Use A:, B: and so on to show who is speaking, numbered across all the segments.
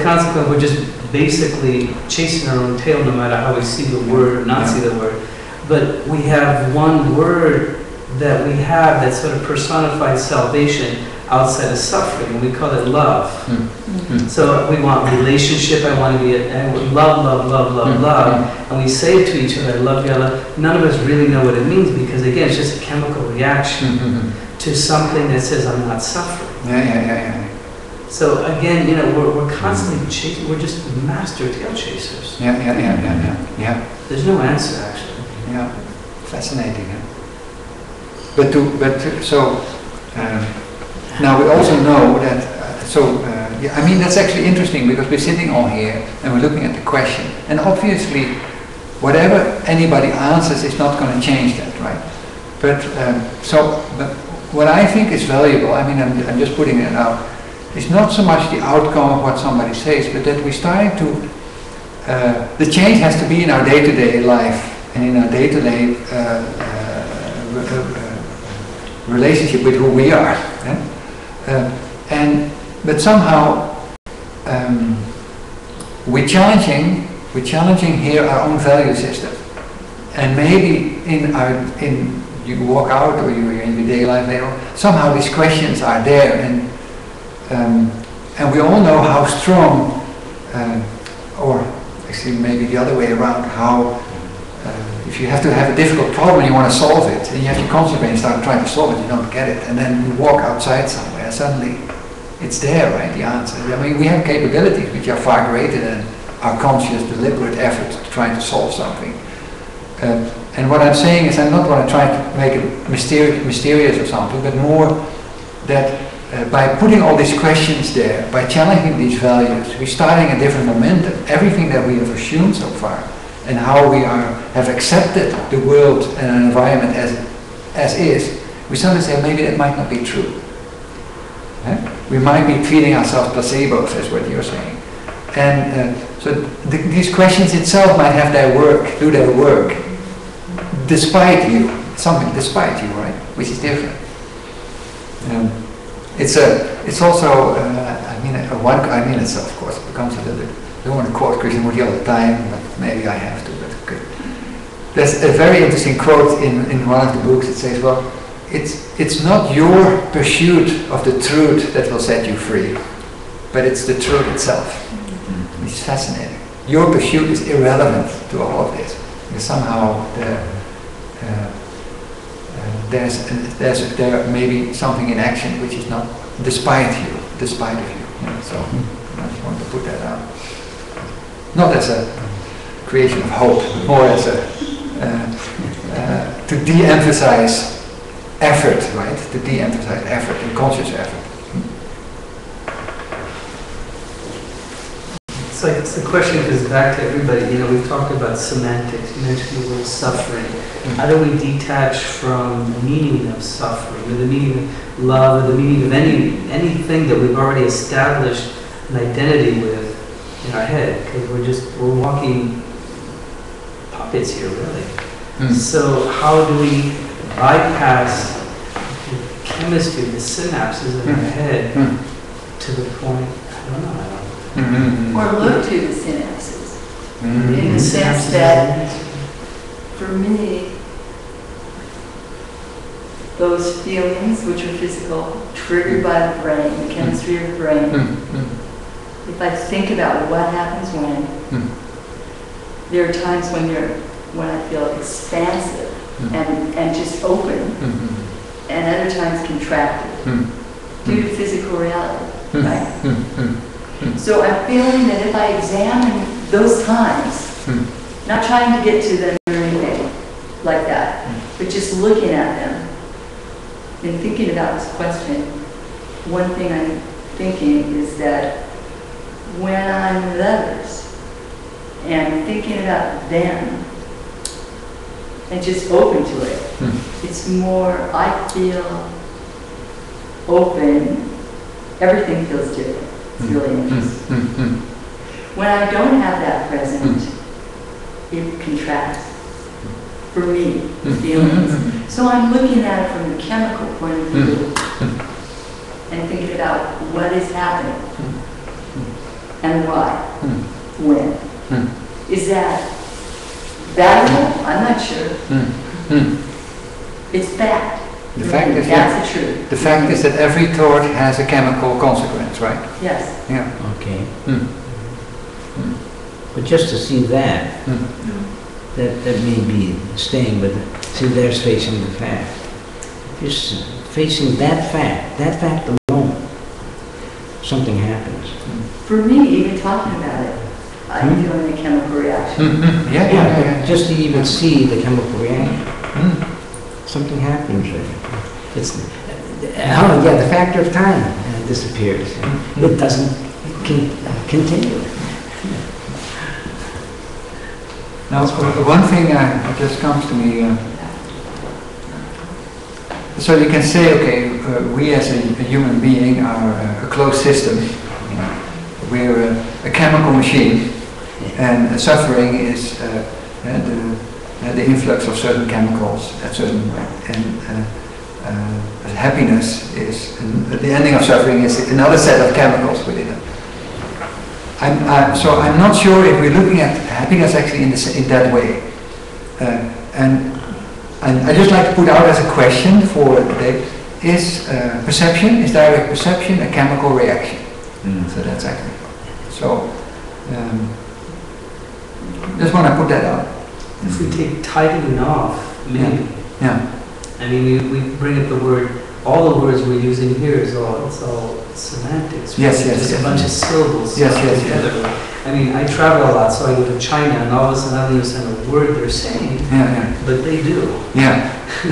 A: a consequence, we're just basically chasing our own tail no matter how we see the word or not see the word. But we have one word that we have that sort of personifies salvation outside of suffering, and we call it love. So we want relationship, I want to be, love, love, love, love, love, and we say it to each other, I love you, I love. None of us really know what it means because, again, it's just a chemical reaction to something that says I'm not suffering. So again, you know, we're constantly chasing, we're just master tail chasers. There's no answer, actually.
B: Yeah, fascinating. Now we also know that, I mean, that's actually interesting because we're sitting all here and we're looking at the question, and obviously whatever anybody answers is not going to change that, right? But what I think is valuable, I mean, I'm just putting it out, is not so much the outcome of what somebody says, but that we're starting to, the change has to be in our day-to-day life and in our day-to-day relationship with who we are. But somehow we're challenging here our own value system, and maybe you walk out or you're in your daily life later, somehow these questions are there, and we all know how strong, or actually maybe the other way around, how if you have to have a difficult problem and you want to solve it, and you have to concentrate and start trying to solve it, you don't get it, and then you walk outside somewhere, suddenly it's there, right, the answer. I mean, we have capabilities which are far greater than our conscious, deliberate effort to try to solve something. And what I'm saying is, I'm not going to try to make it mysterious or something, but more that by putting all these questions there, by challenging these values, we're starting a different momentum. Everything that we have assumed so far, and how we have accepted the world and an environment as is, we suddenly say maybe that might not be true. We might be feeding ourselves placebos, is what you're saying. And these questions itself might have their work, do their work, despite you, despite you, right? Which is different. It's also, it's of course, it becomes a little bit, I don't want to quote Krishnamurti all the time, but maybe I have to, but good. There's a very interesting quote in one of the books. It says, well, it's not your pursuit of the truth that will set you free, but it's the truth itself. It's fascinating. Your pursuit is irrelevant to all of this, because somehow there may be something in action which is not despite of you. So I just want to put that out. Not as a creation of hope, but more as to de-emphasize effort, right? To de-emphasize effort and conscious effort.
A: It's like the question goes back to everybody. You know, we've talked about semantics. You mentioned the word suffering. How do we detach from the meaning of suffering, or the meaning of love, or the meaning of anything that we've already established an identity with in our head? Because we're walking puppets here, really. So how do we bypass the chemistry, the synapses in our head to the point? I don't know.
C: Or look to the synapses, in the sense that, for me, those feelings which are physical, triggered by the brain, the chemistry of the brain, if I think about what happens when, there are times when I feel expansive and just open, and other times contracted due to physical reality, right? So I'm feeling that if I examine those times, not trying to get to them or anything like that, but just looking at them and thinking about this question, one thing I'm thinking is that when I'm with others and thinking about them and just open to it, it's more, I feel open, everything feels different. It's really interesting. When I don't have that present, it contracts. For me, the feelings. So I'm looking at it from the chemical point of view and thinking about what is happening. and why,
B: Hmm.
C: when.
B: Hmm.
C: Is that valuable? I'm not sure.
B: Hmm.
C: It's fact.
B: The fact is,
C: That's the truth.
B: the fact is that every thought has a chemical consequence, right?
C: Yes.
B: Yeah.
D: Okay.
B: Hmm.
D: But just to see that,
B: Hmm.
D: that may be staying with it. See, there's facing the fact. Just facing that fact alone, something happens.
C: For me, even talking about it, I'm feeling a chemical reaction.
B: Hmm. Yeah.
D: Just to even see the chemical reaction,
B: Hmm.
D: something happens. It's, the factor of time disappears. It doesn't continue.
B: Now, one thing just comes to me. So you can say, okay, we as a human being are a closed system. We're a chemical machine, and suffering is the influx of certain chemicals at certain and happiness is the ending of suffering is another set of chemicals within it. So I'm not sure if we're looking at happiness actually in that way. And I just like to put out as a question for today, is direct perception a chemical reaction? So that's actually, just want to put that out.
A: If we take titling off, maybe.
B: Yeah.
A: I mean, we bring up the word, all the words we're using here it's all semantics.
B: Yes.
A: Just a bunch of syllables
B: Yes.
A: together. I mean, I travel a lot, so I go to China, and all of a sudden I don't understand a word they're saying, but they do.
B: Yeah.
A: I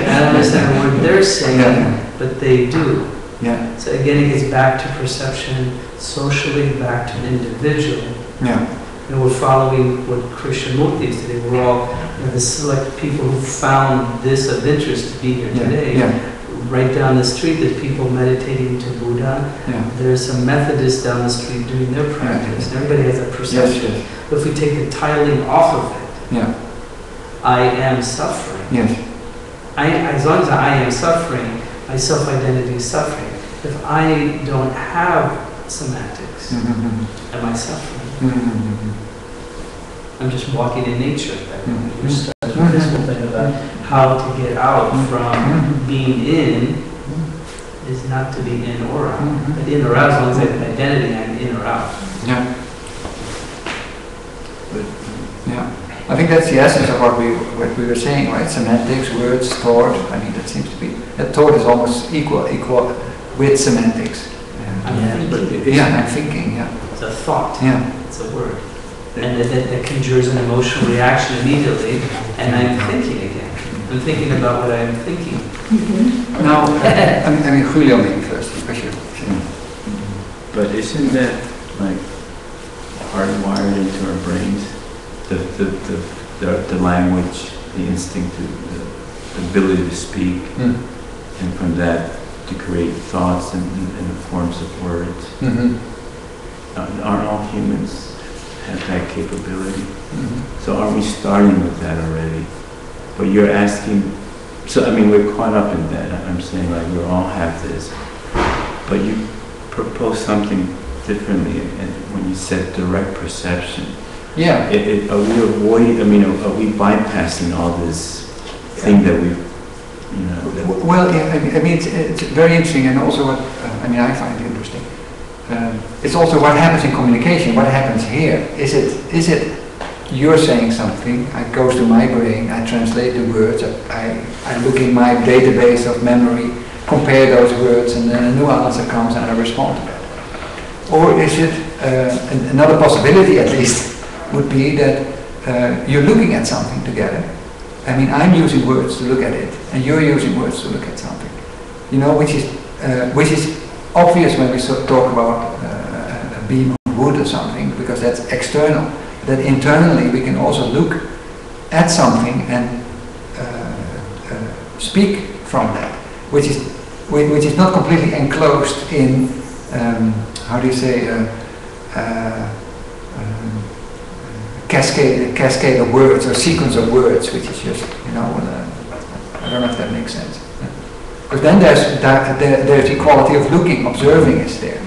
A: don't understand a word they're saying, but they do.
B: Yeah.
A: So again, it gets back to perception, socially, back to an individual.
B: Yeah.
A: And we're following what Krishnamurti is today. We're all the select people who found this of interest to be here today.
B: Yeah.
A: Right down the street, there's people meditating to Buddha.
B: Yeah.
A: There's some Methodists down the street doing their practice. And everybody has a perception.
B: Yes.
A: But if we take the tiling off of it,
B: Yeah.
A: I am suffering.
B: Yes.
A: As long as I am suffering, my self-identity is suffering. If I don't have semantics, am I suffering? I'm just walking in nature. We're studying this whole thing about how to get out from being in is not to be in or out. But in or out, as long as I have an identity, I'm in or out.
B: Yeah. Yeah. I think that's the essence of what we were saying, right? Semantics, words, thought. I mean, that seems to be that thought is almost equal with semantics.
A: I'm thinking.
B: I'm thinking. Yeah.
A: It's a thought.
B: Yeah.
A: It's a word. And that conjures an emotional reaction immediately, and I'm thinking again. I'm thinking about what I'm thinking.
B: Now, I mean, Julio maybe first, especially.
E: But isn't that like hardwired into our brains? The language, the instinct, the ability to speak, and from that to create thoughts in the forms of words. Aren't all humans have that capability? So aren't we starting with that already? But you're asking, so I mean we're caught up in that. I'm saying like we all have this, but you propose something differently, and when you said direct perception,
B: yeah,
E: are we avoiding? I mean, are we bypassing all this thing that we,
B: Well, yeah, I mean, it's very interesting, and also what I find it interesting. It's also what happens in communication. What happens here? Is it you're saying something? It goes to my brain. I translate the words. I look in my database of memory, compare those words, and then a new answer comes, and I respond to that. Or is it another possibility, at least, would be that you're looking at something together. I mean, I'm using words to look at it, and you're using words to look at something. Which is obvious when we talk about a beam of wood or something, because that's external. That internally we can also look at something and speak from that, which is not completely enclosed in cascade of words or sequence of words, which is just I don't know if that makes sense. Because then there's the quality of looking, observing is there.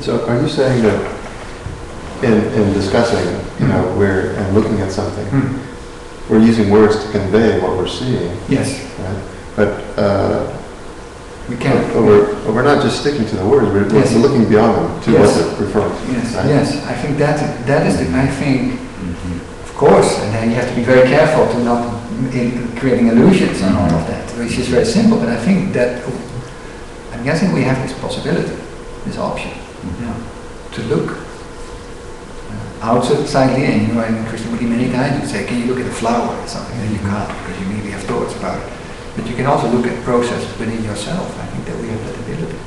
F: So are you saying that in discussing, and looking at something, we're using words to convey what we're seeing,
B: Yes,
F: right? But
B: we can.
F: but we're not just sticking to the words, we're
B: Yes.
F: looking beyond them to
B: Yes.
F: what they're referring to.
B: Yes,
F: right?
B: yes. I think that is the. I think, of course, and then you have to be very careful to not in creating illusions and all of that, which is very simple. But I think that I'm guessing we have this possibility, this option, to look outside in. In Krishnamurti many times you say, can you look at a flower or something? And you can't because you maybe have thoughts about it. But you can also look at processes within yourself. I think that we have that ability.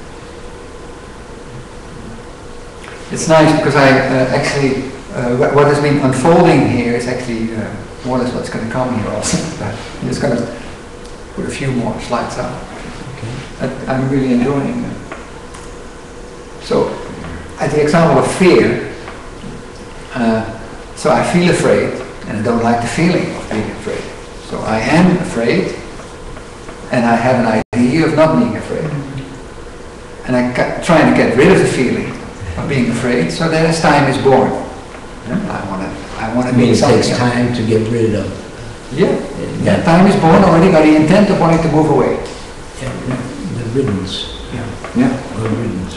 B: It's nice because I actually, what has been unfolding here is actually more or less what's going to come here also. But I'm just going to put a few more slides up. I'm really enjoying them. So, at the example of fear, so I feel afraid and I don't like the feeling of being afraid. So I am afraid and I have an idea of not being afraid. And I'm trying to get rid of the feeling of being afraid, so then as time is born. I want to be
D: It
B: something
D: takes
B: else.
D: time to get rid of
B: Yeah, time is born already by the intent of wanting to move away.
D: the riddance.
B: Yeah.
D: Or riddance.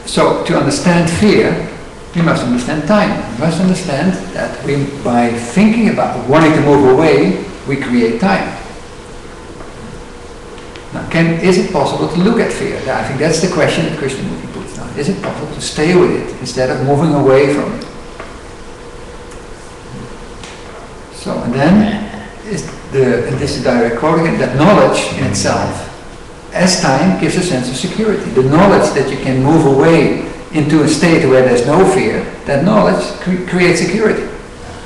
B: So to understand fear, we must understand time. We must understand that by thinking about wanting to move away, we create time. Now, is it possible to look at fear? I think that's the question that Krishnamurti puts down. Is it possible to stay with it instead of moving away from it? So, and then, and this is a direct quote again, that knowledge in itself, as time, gives a sense of security. The knowledge that you can move away into a state where there's no fear, that knowledge creates security.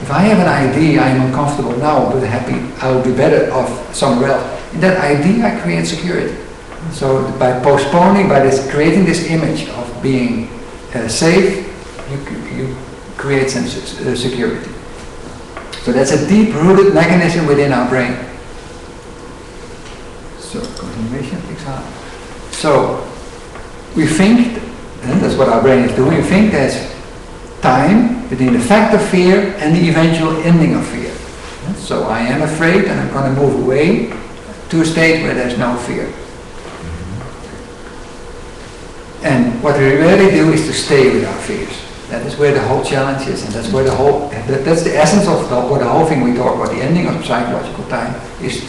B: If I have an idea, I am uncomfortable now, but happy, I will be better off somewhere else. In that idea, I create security. So by postponing, creating this image of being safe, you create sense of security. So that's a deep-rooted mechanism within our brain. So continuation takes on. So we think, and that's what our brain is doing, we think there's time between the fact of fear and the eventual ending of fear. So I am afraid and I'm going to move away to a state where there's no fear. And what we really do is to stay with our fears. That is where the whole challenge is, and that's where that's the essence of the whole thing we talk about. The ending of psychological time is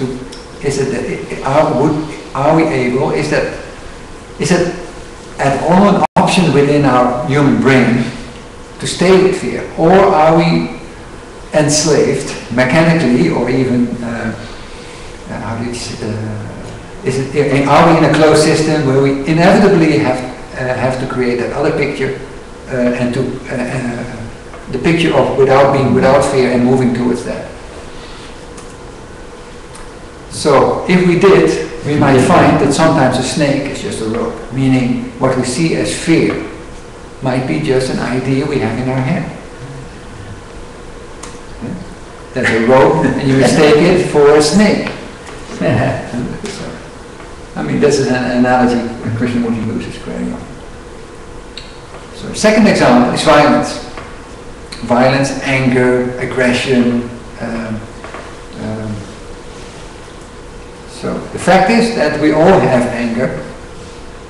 B: are we able? Is that at all an option within our human brain to stay with fear, or are we enslaved mechanically, or even are we in a closed system where we inevitably have to create that other picture and to the picture of without fear and moving towards that. So if we did, we might find that sometimes a snake is just a rope, meaning what we see as fear might be just an idea we have in our head. There's a rope and you mistake it for a snake. I mean, this is an analogy that Krishnamurti uses very often. So, second example is violence. Violence, anger, aggression. So, the fact is that we all have anger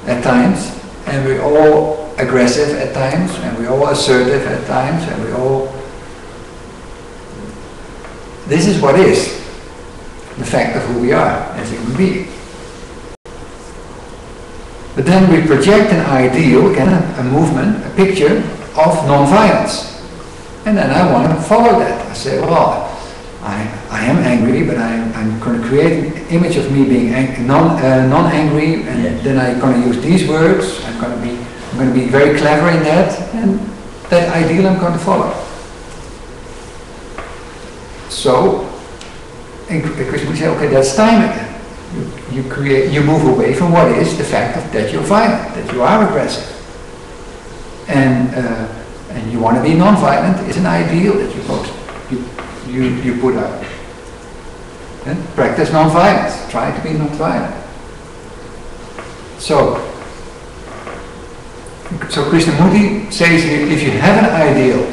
B: at times, and we're all aggressive at times, and we're all assertive at times, and we all... This is what is the fact of who we are as human beings. But then we project an ideal, again, a movement, a picture of non-violence. And then I want to follow that. I say, well, I am angry, but I'm going to create an image of me being non-angry, and yes. Then I'm going to use these words. I'm going to be very clever in that, and that ideal I'm going to follow. So, and Krishna would say, okay, that's time again. You move away from what is the fact that you're violent, that you are aggressive, and you want to be non-violent is an ideal that you put out. And practice non-violence. Try to be non-violent. So So Krishnamurti says here, if you have an ideal,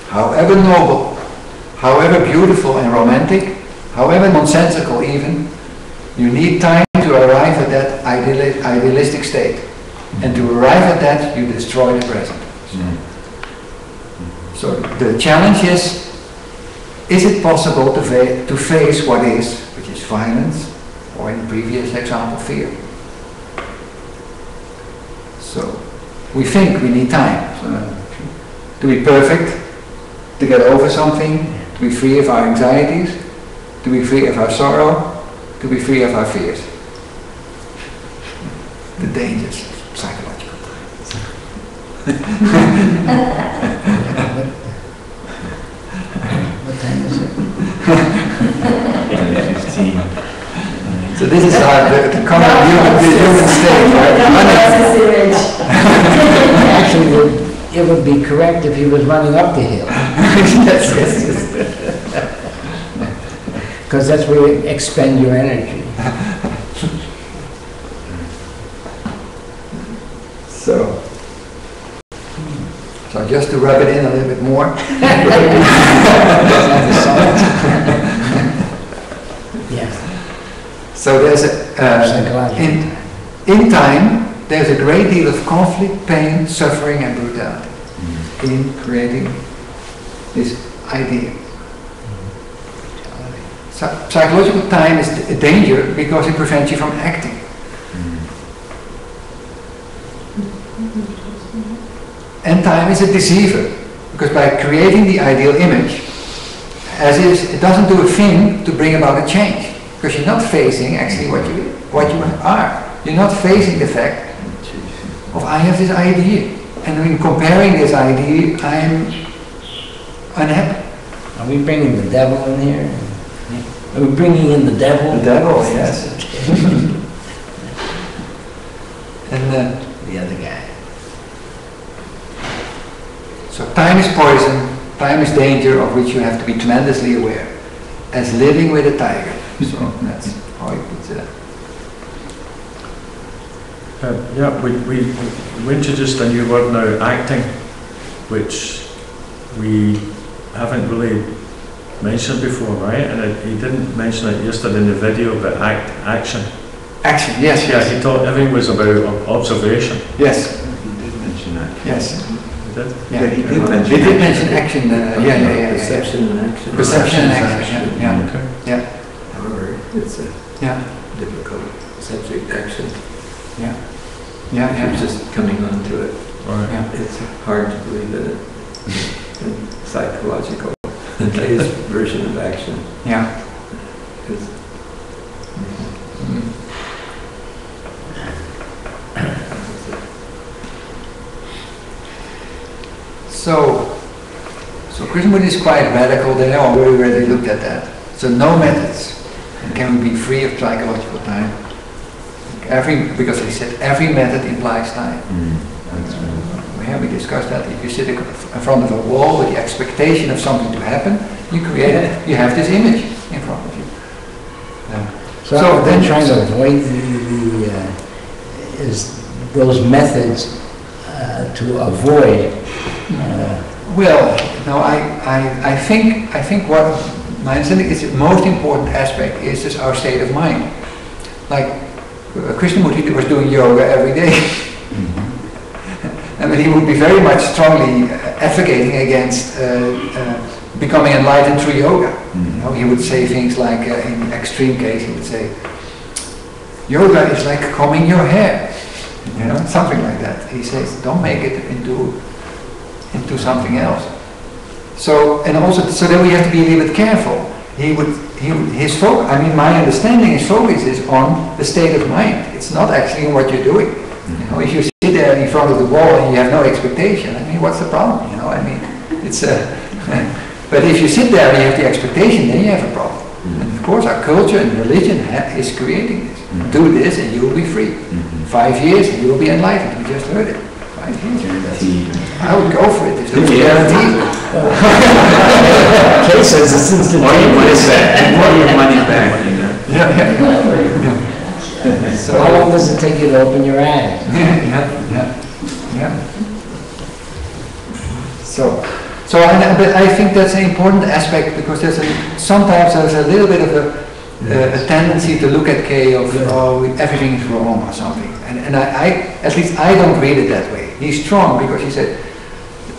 B: however noble, however beautiful and romantic, however nonsensical even, you need time to arrive at that idealistic state. And to arrive at that, you destroy the present. So the challenge is it possible to face what is, which is violence, or in the previous example, fear? So we think we need time to be perfect, to get over something, to be free of our anxieties, to be free of our sorrow, to be free of our fears. The dangers of psychological
D: What time is it?
E: 15.
B: So this is the common human state, right?
D: Actually, it would be correct if he was running up the hill,
B: Yes.
D: because that's where you expend your energy.
B: So just to rub it in a little bit more.
D: Yes.
B: So there's in time, there's a great deal of conflict, pain, suffering and brutality in creating this idea. So psychological time is a danger because it prevents you from acting. And time is a deceiver, because by creating the ideal image, as is, it doesn't do a thing to bring about a change, because you're not facing actually what you are. You're not facing the fact of I have this idea, and in comparing this idea, I'm unhappy.
D: Are we bringing the devil in here? Are we bringing in the devil?
B: The devil, yes. And
D: the other guy.
B: So time is poison, time is danger, of which you have to be tremendously aware, as living with a tiger. So that's how he puts it.
G: Yeah, we introduced a new word now, acting, which we haven't really mentioned before, right? And he didn't mention it yesterday in the video, but action.
B: Action, yes,
G: Yeah,
B: yes.
G: he thought everything was about observation.
B: Yes,
E: He did mention that.
B: yes.
G: He did?
B: Yeah,
E: he did mention
B: He did mention action, yeah.
F: Perception and action.
B: Perception and action, yeah.
G: Okay.
B: Yeah,
F: However, it's a
B: yeah,
F: difficult subject, action.
B: yeah. Yeah,
F: Keeps just coming onto it.
G: Right.
B: yeah.
F: It's hard to believe that it's psychological. His version of action
B: Yeah.
F: is
B: So Krishnamurti is quite radical there, or we already looked at that. So no methods. And can we be free of psychological time? Because he said every method implies time. We discussed that. If you sit in front of a wall with the expectation of something to happen, you have this image in front of you.
D: So then trying to avoid those methods to avoid.
B: Well, no, I think what my understanding is the most important aspect is just our state of mind. Like Krishnamurti was doing yoga every day. I mean, he would be very much strongly advocating against becoming enlightened through yoga. You know, he would say things like, in extreme case, he would say, yoga is like combing your hair. You know, something like that. He says, don't make it into something else. So, and also, so then we have to be a little bit careful. My understanding, his focus is on the state of mind. It's not actually on what you're doing. You know, if you sit there in front of the wall and you have no expectation, I mean, what's the problem? You know, I mean, it's but if you sit there and you have the expectation, then you have a problem. And of course, our culture and religion is creating this. Do this and you will be free. 5 years and you will be enlightened. We just heard it. 5 years. I would go for it if it was guaranteed.
D: Kay says it's instant.
E: Or your money back. Or your money back, you know.
B: Yeah.
D: So how long does it take you to open your eyes?
B: Yeah. So but I think that's an important aspect because sometimes there's a little bit of a tendency to look at K of everything is wrong or something. And I at least I don't read it that way. He's strong because he said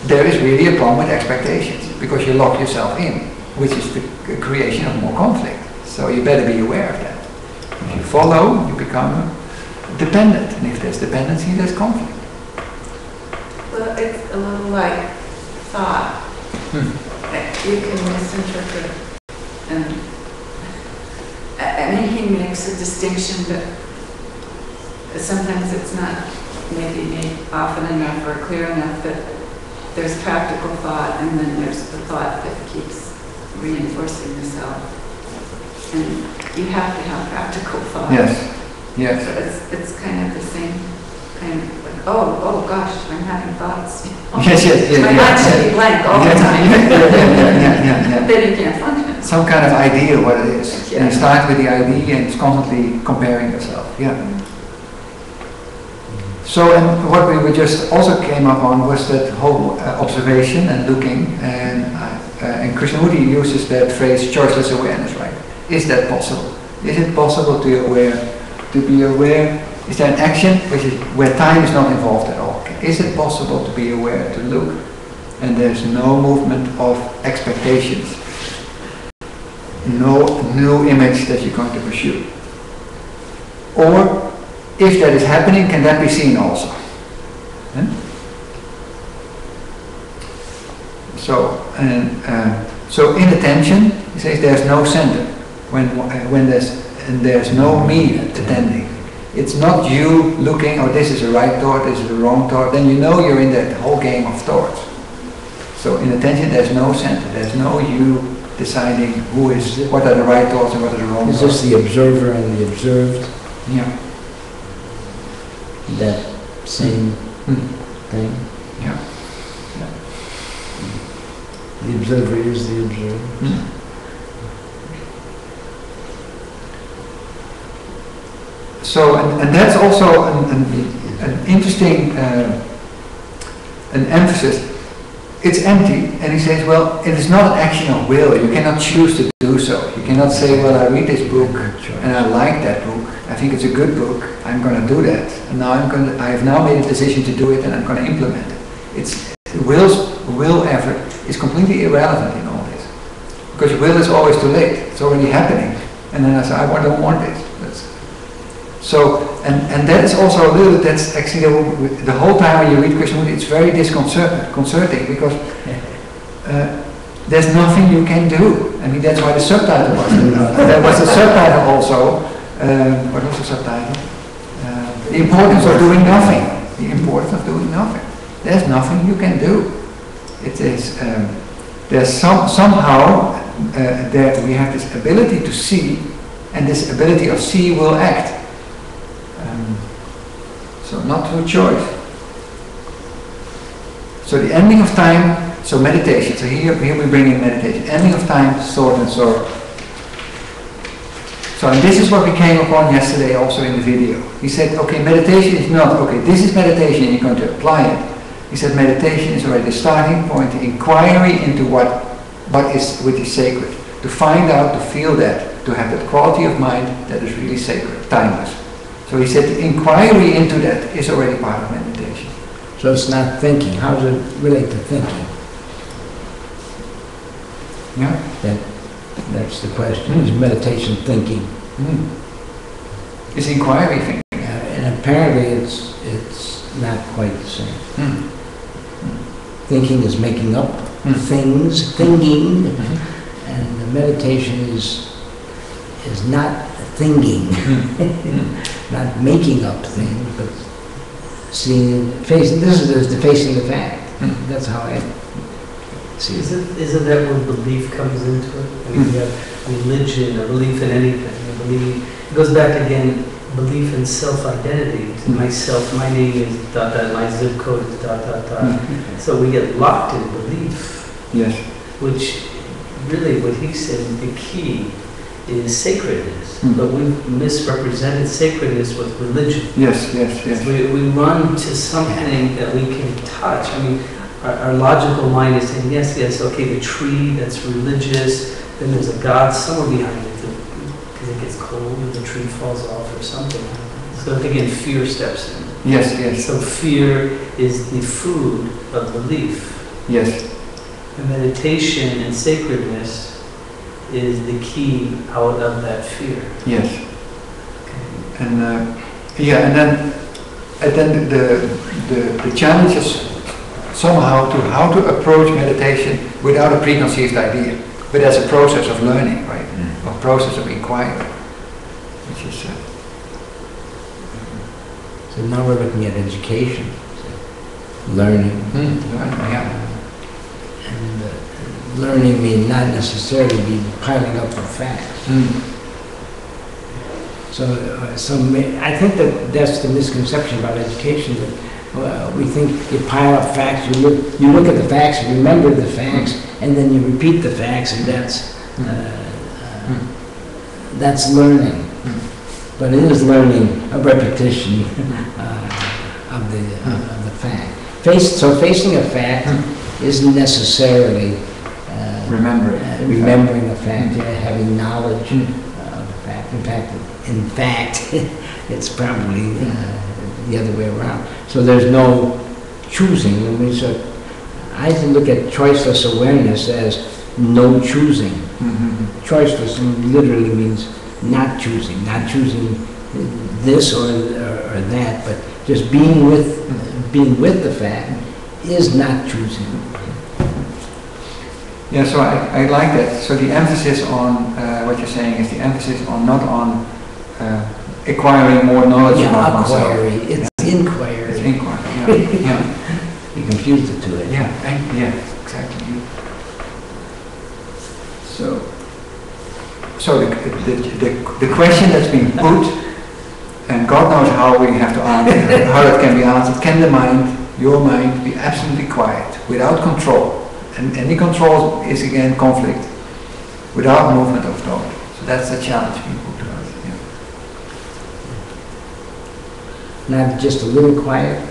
B: there is really a problem with expectations because you lock yourself in, which is the creation of more conflict. So you better be aware of that. If you follow, you become dependent, and if there's dependency, there's conflict.
H: Well, it's a little like thought. You can misinterpret. I mean, he makes a distinction, but sometimes it's not maybe made often enough or clear enough that there's practical thought and then there's the thought that keeps reinforcing yourself. And you have to have practical thought.
B: Yes, yes.
H: So it's kind of the same kind of like, oh gosh, I'm having thoughts.
B: Yes,
H: My mind should be blank all the time.
B: Yeah.
H: Then you can't function.
B: Some kind of idea what it is.
H: Yeah.
B: And you start with the idea and it's constantly comparing yourself. Yeah. So, and what we just also came up on was that whole observation and looking, and Krishnamurti uses that phrase choiceless awareness, right? Is that possible? Is it possible to be aware? Is there an action where time is not involved at all? Is it possible to be aware, to look, and there's no movement of expectations, no new image that you're going to pursue? Or, if that is happening, can that be seen also? So in attention, he says there's no center. When there's no me attending. It's not you looking, oh, this is a right thought, this is a wrong thought. Then you know you're in that whole game of thoughts. So in attention, there's no center. There's no you deciding what are the right thoughts and what are the wrong thoughts.
D: Is this the observer and the observed?
B: Yeah.
D: That same thing?
B: Yeah.
D: The observer is the observer.
B: So, and that's also an interesting an emphasis. It's empty, and he says, well, it is not an action of will. You cannot choose to do so. You cannot say, well, I read this book, and I like that book. I think it's a good book. I'm going to do that, and now I have now made a decision to do it, and I'm going to implement it. It's will effort is completely irrelevant in all this, because will is always too late. It's already happening, and then I say, I don't want this. So, and that is also a little bit, that's actually the whole time when you read Krishnamurti, it's very disconcerting because there's nothing you can do. I mean, that's why the subtitle was. There was a subtitle also. What was the subtitle? The importance of doing nothing. The importance of doing nothing. There's nothing you can do. It is, there's somehow that we have this ability to see, and this ability of see will act. So not through choice. So the ending of time, so meditation. So here we bring in meditation. Ending of time, thought and sorrow. So and this is what we came upon yesterday also in the video. He said, okay, meditation is not, okay, this is meditation and you're going to apply it. He said meditation is already the starting point, the inquiry into which is sacred. To find out, to feel that, to have that quality of mind that is really sacred, timeless. So he said the inquiry into that is already part of meditation.
D: So it's not thinking. How does it relate to thinking?
B: Yeah.
D: That's the question. Is meditation thinking?
B: Is inquiry thinking?
D: And apparently it's not quite the same. Thinking is making up things, thinking, and the meditation is not thinking. Not making up things, but facing. This is the facing the fact. That's how I see it.
A: Isn't that where belief comes into it? I mean, you have religion or belief in anything. It goes back again, belief in self-identity. Myself, my name is ... my zip code is ... So we get locked in belief.
B: Yes.
A: Which really, what he said, the key is sacredness, but we've misrepresented sacredness with religion.
B: Yes.
A: We run to something that we can touch. I mean, our logical mind is saying, yes, yes, okay, the tree, that's religious, then there's a God somewhere behind it, because it gets cold or the tree falls off or something. So again, fear steps in.
B: Yes, yes,
A: So fear is the food of belief.
B: yes.
A: And meditation and sacredness is the key out of that fear.
B: Yes.
A: Okay.
B: And and then the challenge is somehow how to approach meditation without a preconceived idea, but as a process of learning, right? A process of inquiry, which is.
D: So now we're looking at education, learning.
B: Yeah.
D: And learning may not necessarily be piling up of facts. So, I think that's the misconception about education, that we think you pile up facts, you look at the facts, you remember the facts, and then you repeat the facts, and that's learning. But it is learning a repetition of the fact. Facing a fact isn't necessarily remembering a fact, having knowledge of the fact. In fact, it's probably the other way around. So there's no choosing. I look at choiceless awareness as no choosing. Choiceless literally means not choosing this or that, but just being with the fact is not choosing.
B: Yeah, so I like that. So the emphasis on what you're saying is the emphasis on not on acquiring more knowledge about oneself.
D: It's inquiry.
B: It's inquiry. Yeah.
D: You confused it to it.
B: Yeah, exactly. So the question that's being put, and God knows how we have to answer, how it can be answered. Can the mind, your mind, be absolutely quiet, without control? And any control is again conflict, without movement of thought. So that's the challenge being put to us. Yeah.
D: Not just a little quiet.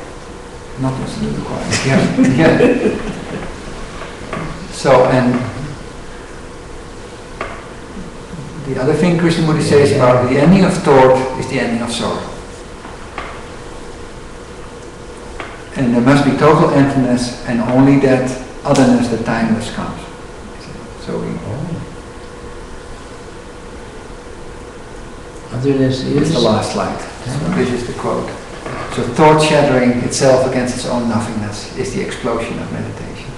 B: Not just a little quiet. Yeah. So, and the other thing Krishnamurti says about the ending of thought is the ending of sorrow. And there must be total emptiness, and only that otherness, the timeless, comes. So
D: otherness
B: is the last slide. So this is the quote. So thought shattering itself against its own nothingness is the explosion of meditation.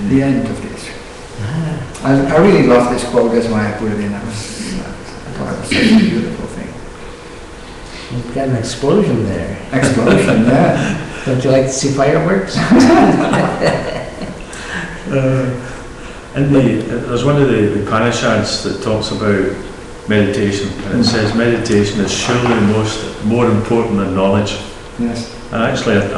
B: The end of this. I really love this quote, that's why I put it in. I thought it was such a beautiful thing.
D: You've got an explosion there.
B: Explosion, yeah.
D: Don't you like to see fireworks?
G: There's one of the Upanishads that talks about meditation, and it says meditation is surely more important than knowledge.
B: Yes.
G: And actually, I've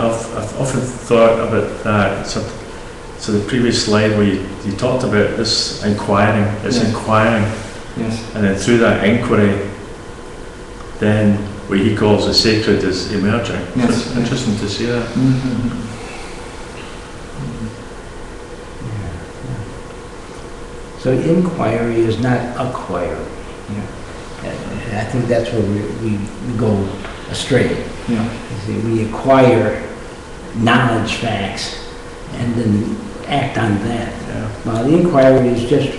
G: often thought about that. So the previous slide where you talked about this inquiring, inquiring.
B: Yes.
G: And then through that inquiry, then what he calls the sacred is emerging.
B: Yes.
G: So it's interesting to see that.
D: So inquiry is not acquiring. I think that's where we go astray.
B: Yeah.
D: See, we acquire knowledge, facts, and then act on that.
G: Yeah.
D: While the inquiry is just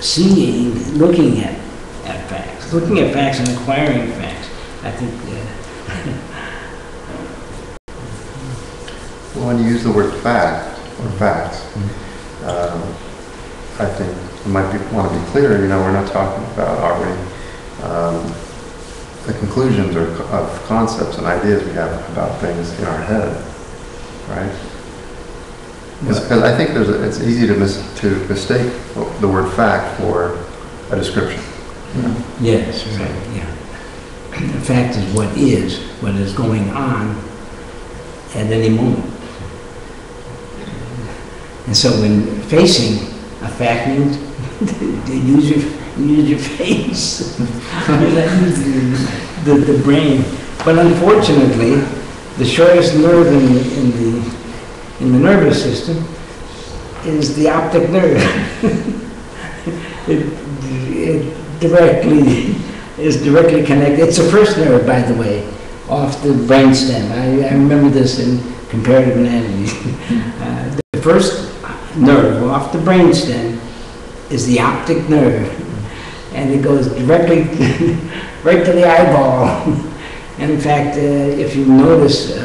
D: seeing, looking at facts. Looking at facts and acquiring facts. I think
F: When you use the word fact or facts, I think we might want to be clear, we're not talking about, are we, the conclusions of concepts and ideas we have about things in our head, right? Because I think it's easy to mistake the word fact for a description.
D: yes, right, yeah. The fact is what is going on at any moment. And so when facing a fact means use your face. Use the brain. But unfortunately, the shortest nerve in the nervous system is the optic nerve. it directly is directly connected. It's the first nerve, by the way, off the brainstem. I remember this in comparative anatomy. The first nerve off the brainstem is the optic nerve, and it goes directly right to the eyeball. And in fact, if you notice,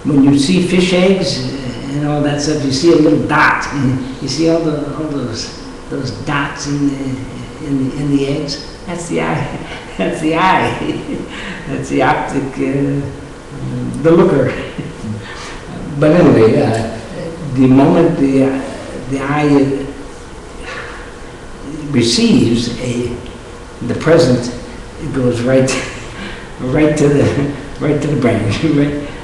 D: when you see fish eggs and all that stuff, you see a little dot. And you see all those dots in the eggs. That's the eye. That's the eye. That's the optic, the looker. But anyway, the moment the eye receives the present, it goes right to the brain,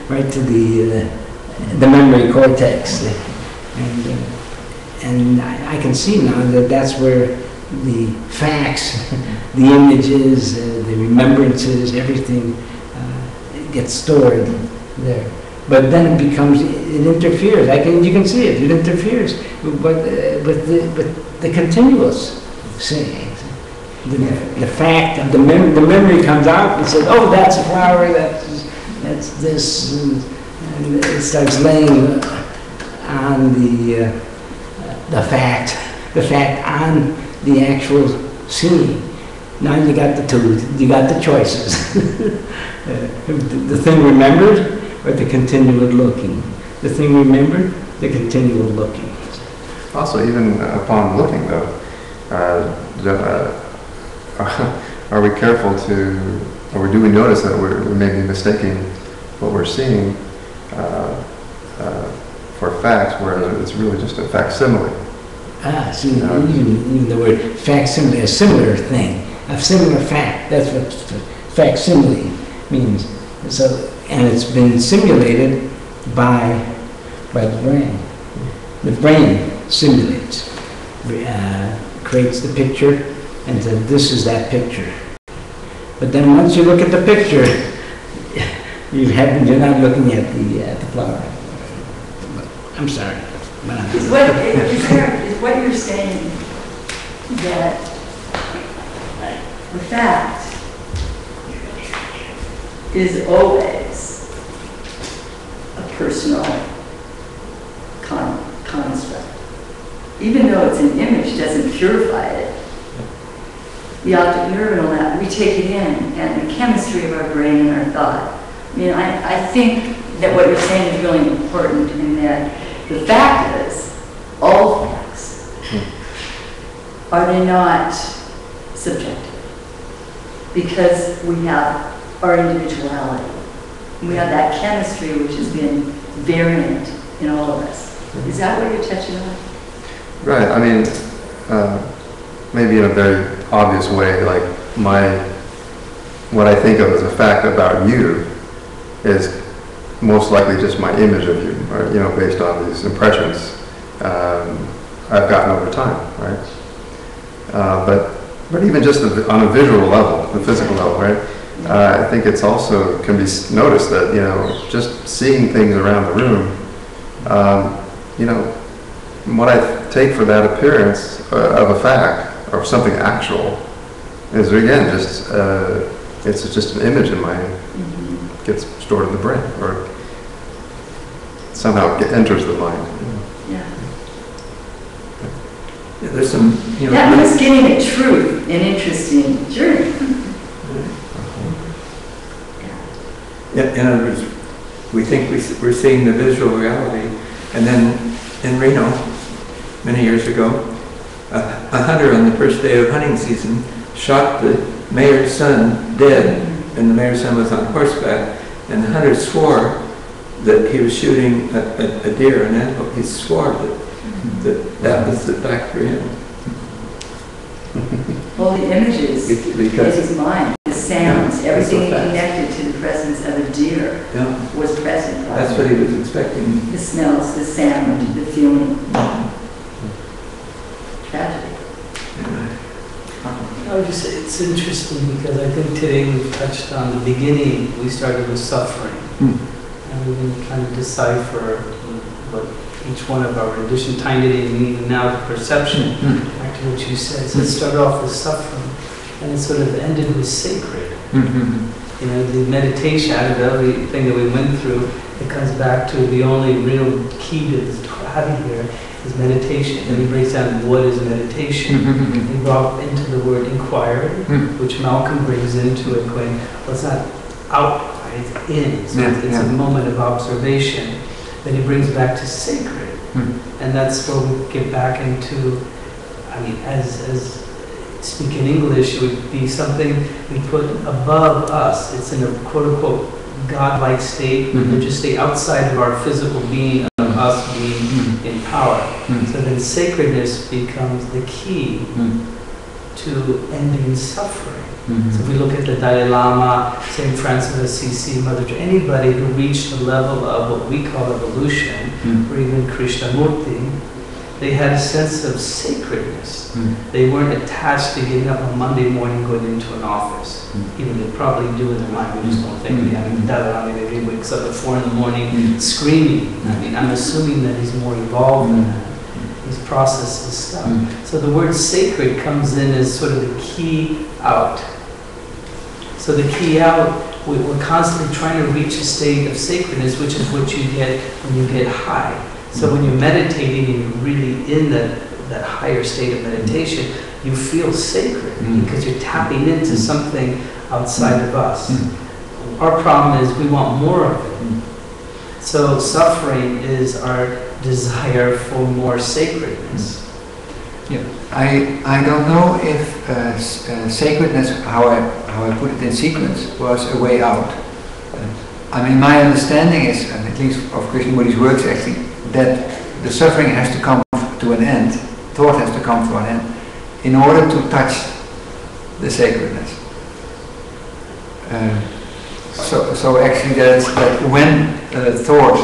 D: right to the memory cortex, and I can see now that that's where the facts, the images, the remembrances, everything gets stored there. But then it becomes, it interferes. You can see it. It interferes with the continuous seeing. The fact of the memory comes out and says, "Oh, that's a flower. That's this," and it starts laying on the fact on the actual seeing. Now you got the two. You got the choices. The thing remembered, or the continual looking. The thing remembered, the continual looking.
F: Also, even upon looking, though, are we careful to, or do we notice that we may be mistaking what we're seeing for facts, whereas it's really just a facsimile?
D: See, even the word facsimile, a similar thing, a similar fact. That's what facsimile means. So, and it's been simulated by the brain. The brain simulates, creates the picture, and says, "This is that picture." But then once you look at the picture, you're not looking at the flower. I'm sorry.
C: Is what you're saying that the fact is always a personal construct. Even though it's an image, doesn't purify it. The optic nerve and all that, we take it in, and the chemistry of our brain and our thought. I mean, I think that what you're saying is really important in that the fact is, all facts, are they not subjective? Because we have our individuality. We have that chemistry which has been variant in all of us. Is that what you're touching on?
F: Right. I mean, maybe in a very obvious way, like what I think of as a fact about you is most likely just my image of you, or, based on these impressions I've gotten over time, right? But even just on a visual level, the physical level, right? I think it's also can be noticed that just seeing things around the room, what I take for that appearance of a fact or something actual is again just it's just an image in my gets stored in the brain or somehow enters the mind.
C: Yeah.
B: Yeah, there's some.
C: That was getting at truth an interesting journey.
B: Yeah, in other words, we think we're seeing the visual reality, and then in Reno, many years ago, a hunter on the first day of hunting season shot the mayor's son dead, and the mayor's son was on horseback, and the hunter swore that he was shooting a deer, an antelope. He swore that was the fact for him.
C: All the images in his mind, the sounds, everything he
B: so
C: connected to the presence of a deer was present.
B: That's what he was expecting.
C: The smells, the sound, the feeling. Tragedy.
A: I would just say it's It's interesting because I think today we've touched on the beginning, we started with suffering. And we've been trying to decipher what each one of our rendition, tying it in, and even now the perception, back to what you said. So it started off with suffering, and it sort of ended with sacred. You know, the meditation, out of everything that we went through, it comes back to the only real key to this having here is meditation. And he breaks down what is meditation. He brought into the word inquiry, which Malcolm brings into it, going, well, it's not out, right? It's in. So it's a moment of observation. Then he brings back to sacred. And that's where we get back into, I mean, as speaking English, it would be something we put above us. It's in a quote-unquote God-like state, religious state, outside of our physical being, of us being in power. So then sacredness becomes the key to ending suffering. So if we look at the Dalai Lama, St. Francis of Assisi, Mother Teresa, anybody who reached the level of what we call evolution, or even Krishnamurti, they had a sense of sacredness. They weren't attached to getting up on Monday morning going into an office. Even they probably do in their mind, we just don't think. I mean, Dalai Lama maybe wakes up at 4 in the morning screaming. I mean, I'm assuming that he's more evolved than that. He's processed his stuff. So the word sacred comes in as sort of the key out. So the key out, we're constantly trying to reach a state of sacredness, which is what you get when you get high. So when you're meditating and you're really in that higher state of meditation, you feel sacred because you're tapping into something outside of us. Our problem is we want more of it. So suffering is our desire for more sacredness.
B: Yeah, I don't know if sacredness, how I put it in sequence, was a way out. I mean, my understanding is, and at least of Krishnamurti's works actually, that the suffering has to come to an end, thought has to come to an end, in order to touch the sacredness. So actually that when thought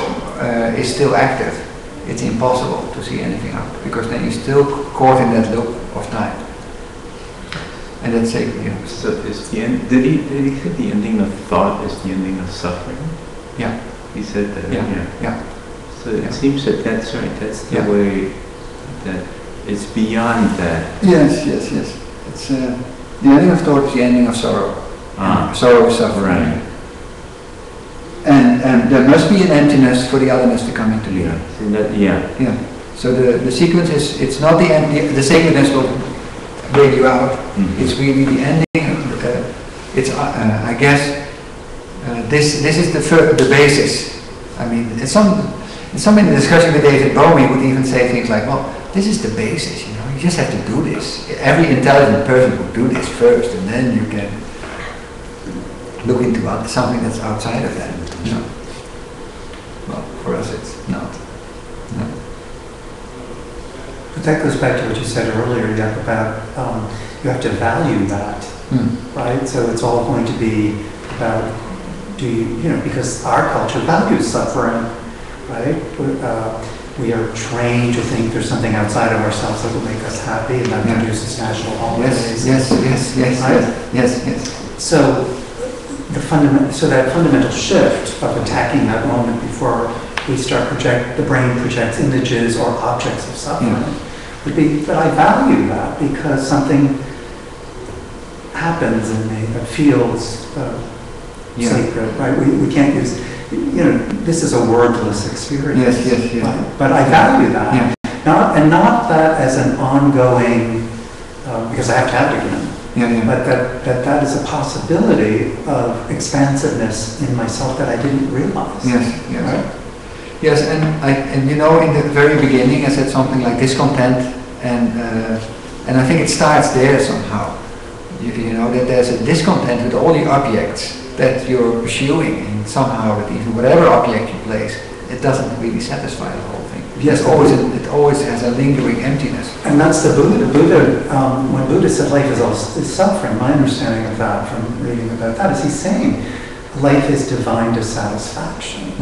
B: is still active, it's impossible to see anything out, because then you're still caught in that loop of time. And that's sacred. Yeah.
E: So is the end, did he say the ending of thought is the ending of suffering?
B: Yeah.
E: He said that.
B: Yeah.
E: So it seems that that's right. That's the way that it's beyond that.
B: Yes. It's the ending of thought is the ending of sorrow. Sorrow is suffering.
E: Right.
B: And there must be an emptiness for the otherness to come into being.
E: Yeah.
B: So the sequence is, it's not the end, the sacredness will bring you out. It's really the ending. It's I guess this is the basis. I mean, in the discussion with David Bowie would even say things like, well, this is the basis, you know, you just have to do this. Every intelligent person would do this first, and then you can look into something that's outside of that. No. Well, for us it's not. No.
I: But that goes back to what you said earlier, Jack, about you have to value that, right? So it's all going to be about, because our culture values suffering, right? We are trained to think there's something outside of ourselves that will make us happy, and that produces national holidays.
B: Yes.
I: So that fundamental shift of attacking that moment before we start the brain projects images or objects of suffering would be, but I value that because something happens in me that feels sacred, right? We can't use, this is a wordless experience.
B: Yes.
I: Right? But I value that. Not that as an ongoing, because I have to have it again. But that is a possibility of expansiveness in myself that I didn't realize.
B: Yes.
I: Right?
B: Yes, and in the very beginning I said something like discontent, and I think it starts there somehow. You know that there's a discontent with all the objects that you're pursuing, and somehow that even whatever object you place, it doesn't really satisfy the whole thing.
I: Yes,
B: it always has a lingering emptiness.
I: And that's the Buddha. When Buddha said life is suffering, my understanding of that from reading about that is he's saying life is divine dissatisfaction.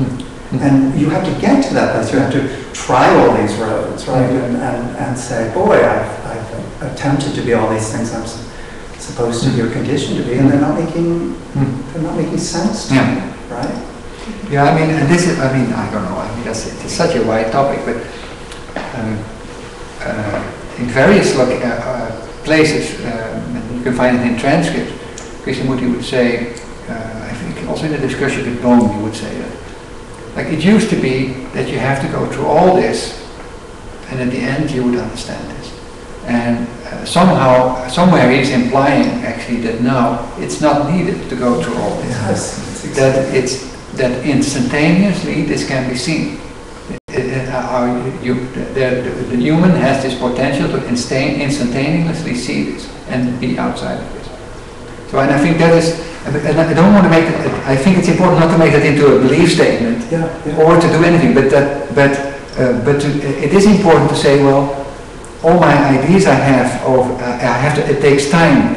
I: And you have to get to that place. You have to try all these roads, right? And say, boy, I've attempted to be all these things. supposed to be or conditioned to be, and they're not making sense to me, right?
B: Yeah, I mean, and this is, I mean, I don't know, I mean, it's such a wide topic, but in various places, you can find it in transcripts, Krishnamurti would say, I think also in the discussion with Bohm, he would say that, like it used to be that you have to go through all this, and at the end you would understand this. And somehow, somewhere he's implying actually that now it's not needed to go through all this.
I: Yes,
B: That instantaneously this can be seen. The human has this potential to instantaneously see this and be outside of this. So, and I think that is, and I don't want to make it, I think it's important not to make that into a belief statement or to do anything, but it is important to say, well, all my ideas I have it takes time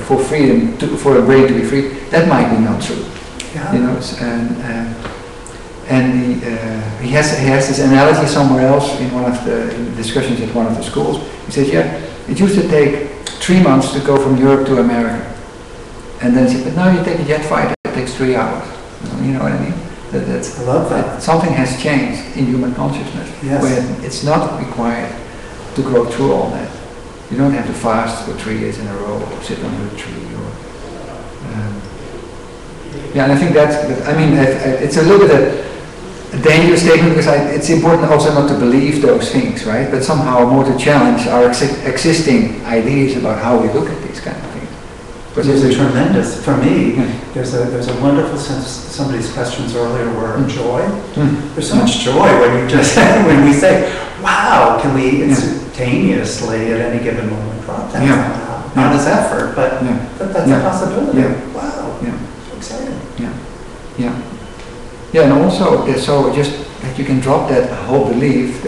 B: for freedom, for a brain to be free. That might be not true.
I: Yeah.
B: You know, and he has this analogy somewhere else in one of the discussions at one of the schools. He says, yeah, it used to take 3 months to go from Europe to America, and then he said, but now you take a jet fighter, it takes 3 hours. You know what I mean?
I: I love that.
B: Something has changed in human consciousness, where it's not required to go through all that. You don't have to fast for 3 days in a row or sit under a tree. And I think it's a little bit a dangerous statement because it's important also not to believe those things, right? But somehow more to challenge our existing ideas about how we look at these kind of things.
I: But there's a tremendous, for me, there's a wonderful sense. Somebody's questions earlier were joy. There's so much joy when you just when we say, "Wow, can we instantaneously at any given moment drop that somehow?" Not as effort, but that's a possibility. Wow, so exciting.
B: Yeah, and also so just that you can drop that whole belief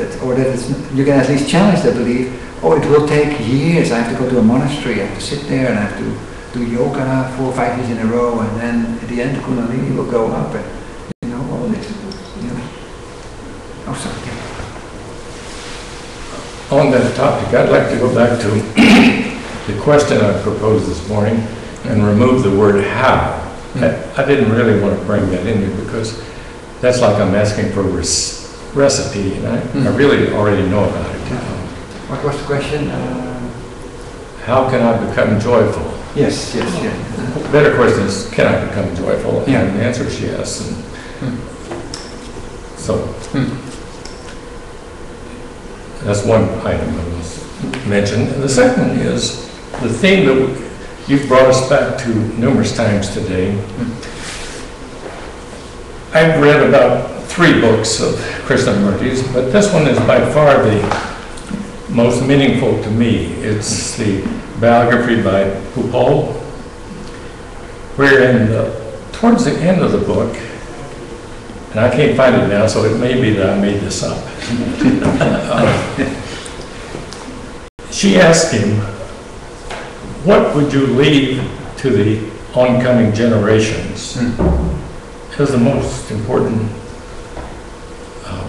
B: you can at least challenge the belief. Oh, it will take years. I have to go to a monastery. I have to sit there and I have to do yoga 4 or 5 years in a row, and then at the end the Kundalini will go up, and all this. Oh, sorry.
J: On that topic, I'd like to go back to the question I proposed this morning and remove the word how. I didn't really want to bring that in here because that's like I'm asking for a recipe, and I really already know about it.
B: What was the question?
J: How can I become joyful?
B: Yes.
J: The better question is, can I become joyful? And the answer is yes. So, that's one item I must mention. And the second is the theme that you've brought us back to numerous times today. I've read about 3 books of Krishnamurti's, but this one is by far the most meaningful to me. It's the biography by Pupol, where towards the end of the book, and I can't find it now, so it may be that I made this up. She asked him, what would you leave to the oncoming generations as the most important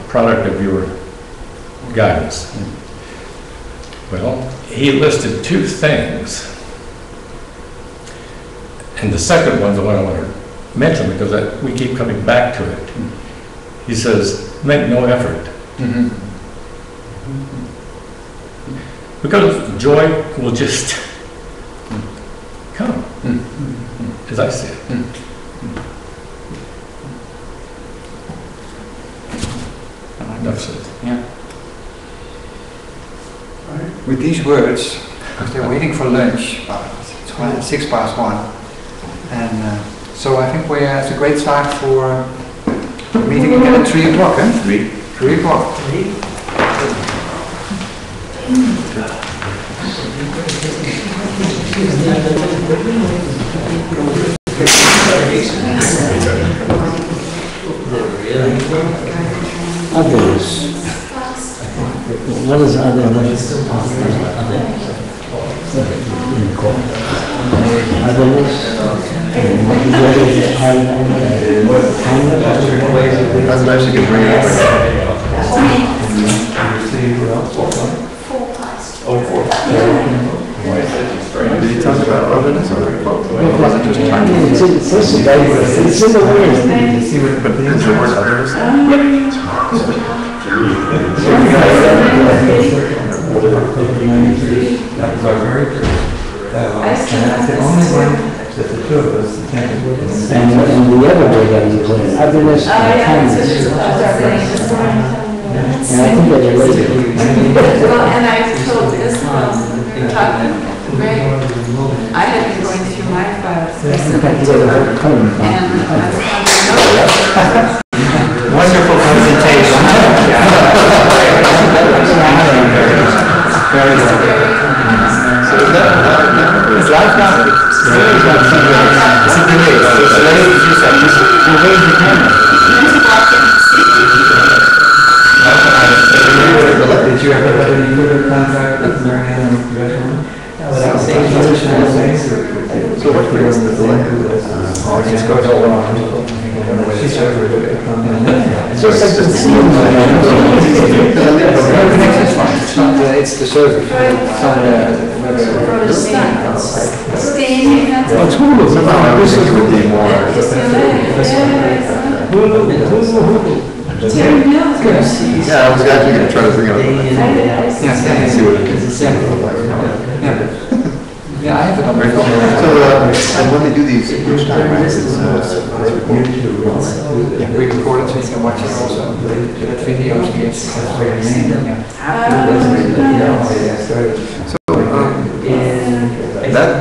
J: product of your guidance? Well, he listed 2 things. And the second one's the one I want to mention because we keep coming back to it. He says, make no effort. Because joy will just come, as I see it. Enough said.
B: With these words, because they're waiting for lunch, it's 6 past 1. And so I think it's a great start for meeting again at 3 o'clock, eh? 3 o'clock.
D: Others. What is other? Others.
F: That's nice you can bring it up.
K: 4 past. Oh, 4.
F: you talk about otherness or quote?
D: It's in the word.
F: But is the word otherness?
B: That was our very first dialogue. And that's the only one that the two of us attended.
D: And the other word that you put in, otherness and kindness. And I think they're related.
H: Well, and I told Isabel, talking to Ray, I had been going through my files recently too, and I found a
I: Wonderful presentation. Very good.
F: So is that
B: It's life now. It's very good. It's a delay. It's a delay, as you said. So where's the camera? Did you ever have any further contact with Marianne and Gresham?
F: so what brings the delay?
B: It just goes all around. It's
D: just like the scene.
B: It's the service.
F: Somehow I wish it would be more. Yeah, I was actually going to try to bring it up. See what it is.
B: Yeah, I have it on my phone.
F: So, and when they do these each time, right, it's recorded.
B: Yeah, we record it so you can watch it also. That videos, yes.
F: So,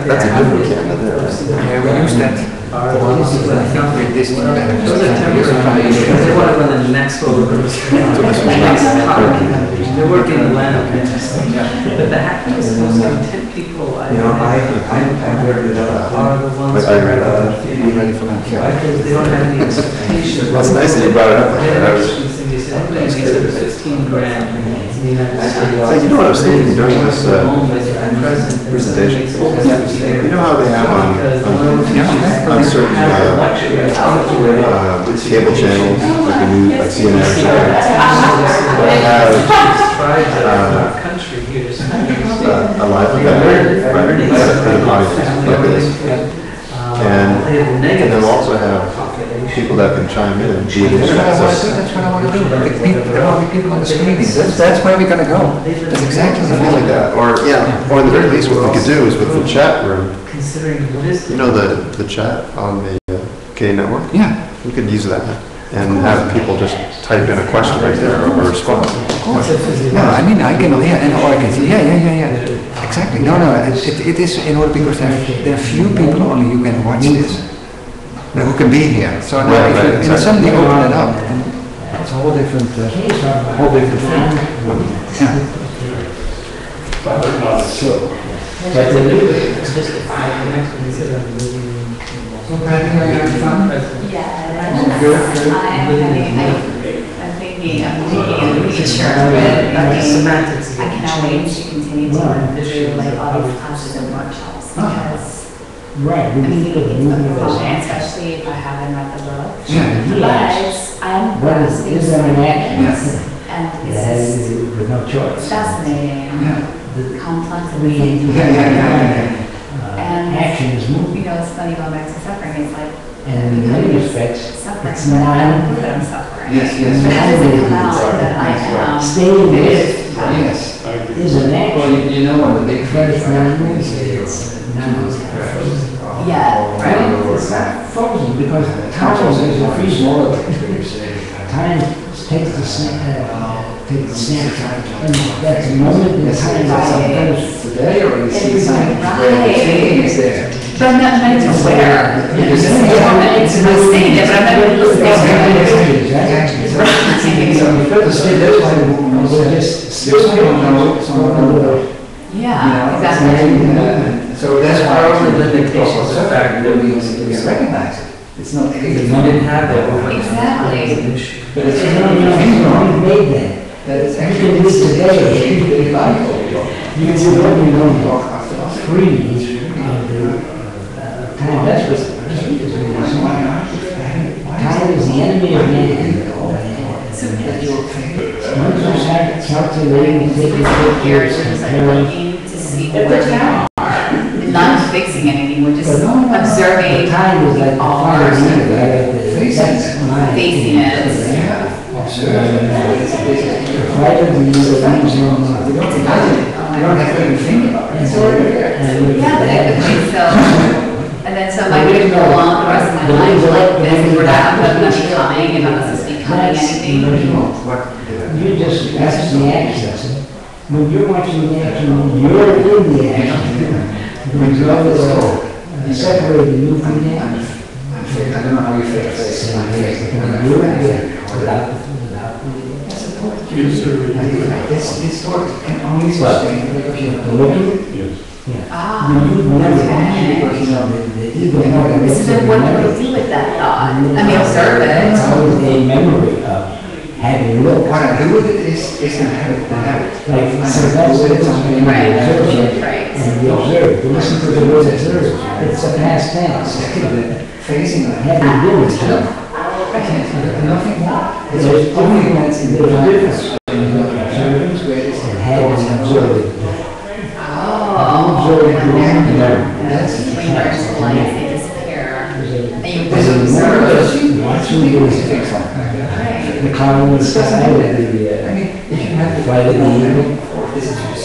F: that's a different camera there.
B: Yeah, we use that. With this one.
A: Those are temporary, because they want to run the next level. They're working the land. But the hacking is supposed to be 10 people.
B: I heard it
A: Are the ones
F: But I read that.
B: Be ready for that.
A: because they don't have any expectation.
F: Well, it's nice that you brought it up.
A: They said, hey, we said 15 grand in the United States.
F: So you know what I was thinking during this
A: presentation?
F: You know how they have on certain cable channels, like the news, like CNN, they have a live event, right? For the audience, like this. And they'll also have people that can chime in and be in the chat.
B: That's what I want to do. The people on the screen. That's where we're going to go. That's exactly
F: Something like that, or at the very least, what we could do is with the chat room, you know, the chat on the K network?
B: Yeah.
F: We could use that and have people just type in a question right there or a response.
B: No, I mean, I can, or I can see, exactly. No, it is in order because there are few people only who can watch this, who can be here. So now if you suddenly open it up, and it's a whole different thing. So, Bradley, are you having fun?
C: Yeah,
B: Good.
C: I'm thinking of future, but
A: Semantics.
C: I cannot wait to continue to run through like all these classes and workshops because
D: Right.
C: I mean, it's a fun, especially if I haven't read the book.
B: Yeah.
C: But I'm grasping
D: Is there an action?
C: and it's just
D: With no choice.
C: fascinating,
B: Yeah.
C: complex, and
D: Action is
C: you
D: moving.
C: know, it's funny going back to suffering. It's like
D: And in many respects,
C: suffering,
D: it's
C: but I
D: not.
C: don't know that I'm suffering.
B: Yes.
C: How does it come out that I am?
D: Staying with
B: Yes.
D: is an
B: Well,
D: action.
B: you know what the big
D: But
B: thing
D: it's not moving. It's not
C: Yeah, right.
D: It's not frozen because time is a freeze mold. Time takes the snapshot, and that's the moment in time that's finished.
B: today, or you see something where the thinking is there.
C: But I'm not meant to aware. It's I'm saying it, but I'm not listening.
D: That's why we're just still don't know someone.
C: Yeah, exactly.
B: So that's why our limitations of fact that we recognize it. It's not,
A: If you didn't have that, what would
C: Exactly.
A: an issue?
B: but it's
D: We've made that.
B: that it's
D: You can
B: actually
D: do it today.
B: You
D: You don't free time. That's what time is the enemy of man. Once you start calculating and taking pictures,
C: Years, it's like
D: comparing,
C: looking to see where we are. It's
H: not fixing anything, we're just
D: The
H: observing
D: time is like
H: all
D: fire
H: ours.
D: needed, right? That's my.
H: Facing it.
D: Right at the leaves on.
B: You don't have to even think about it. It's already there.
H: Yeah, but it could be so, and then so am I going to go on the rest of my life like this, and we're not going to be becoming, and I'm not supposed to be becoming anything?
D: You just, that's the action. When you're watching the action, you're in the action. When you're separating you from the action.
B: I don't know how you feel.
D: You're in there without the
B: This thought can only sustain because you have to look at it.
H: Ah,
D: You never
H: okay.
D: because you know the ego never.
H: So then what do we do with that thought? I mean, observe
D: It's
H: it.
D: always a memory of having looked.
B: What I do with it is to have it,
D: Like, so that's what it's something you
H: Right,
D: observe.
H: right.
D: And you observe, you listen to the word observe. It's a past tense.
B: facing the head.
D: Having been with you.
B: Nothing more.
D: There's only when it's in the difference. Observance where it's and having observed.
H: Oh.
D: Observe the
H: When
D: that's
H: you learn to life, they disappear. And you
D: There's a
H: just observe.
D: watching the
H: Right.
D: the cloud in the sky,
B: I
D: the
B: mean, if you have the
D: light in the evening.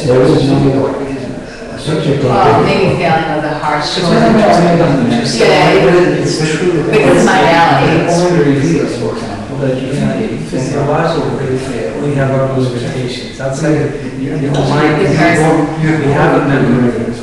D: There is no picture
H: Well,
D: taken.
H: maybe failing with a harsh
D: It's
H: word.
D: not about
A: It's true.
H: Because it's my reality.
A: But physiologically, we have our limitations. Outside of the mind, we have a memory.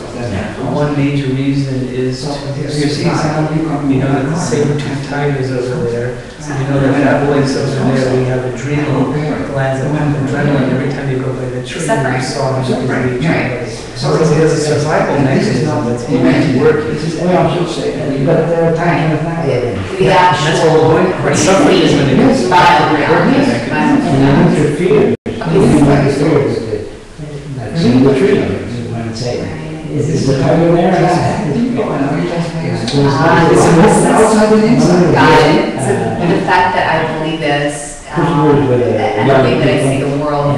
A: One major reason is to see sound. You know that the saber-toothed tigers over there. So you know that that voice over there, we have adrenal glands that pump adrenaline every time you go by the tree. You saw them reach. So there's a survival mechanism that's always working.
D: But there are times when it's not.
H: The
A: That's what
H: actual.
A: we're going for. Suffering is when it is.
D: And you interfere. You understand that seeing the tree, when it's saying, is this the tiger there or not?
H: It's outside and inside. Got it. So the fact that I believe this, and the way that I see the world,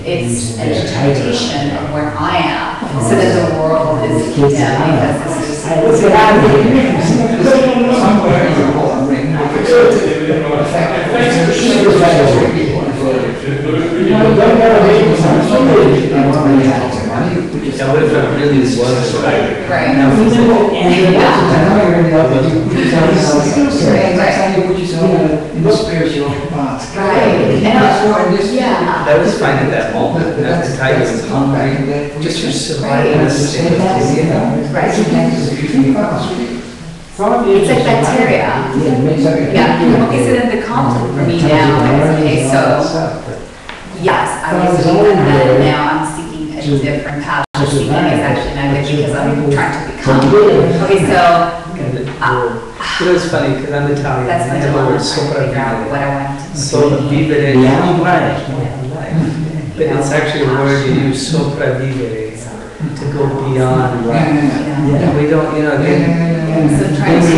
H: it's an interpretation of where I am. So that the world is, because this is.
D: Let's get out of here.
B: Somewhere in the whole ring.
A: Yeah, what if it really was right?
H: Right.
A: Now,
B: In the spiritual path.
H: Right. Yeah.
A: that was fine at that moment. That the tiger was hungry. Just your survival instinct.
H: Right.
B: If you think about it,
H: It's like bacteria. Yeah, okay, so then the conflict for me now is, okay, so, yes, I was doing that, and now I'm seeking a different path. Seeking is actually not good because I'm trying to become. Okay, so,
A: It was funny because I'm Italian.
H: that's
A: and I
H: my
A: have the
H: dilemma,
A: word
H: trying to figure out what
A: sopravvivere.
H: I want to do.
A: Sopravvivere.
D: Beyond life.
A: But it's actually a word you use, sopravvivere, to go beyond life. And we don't, again,
H: So trying to,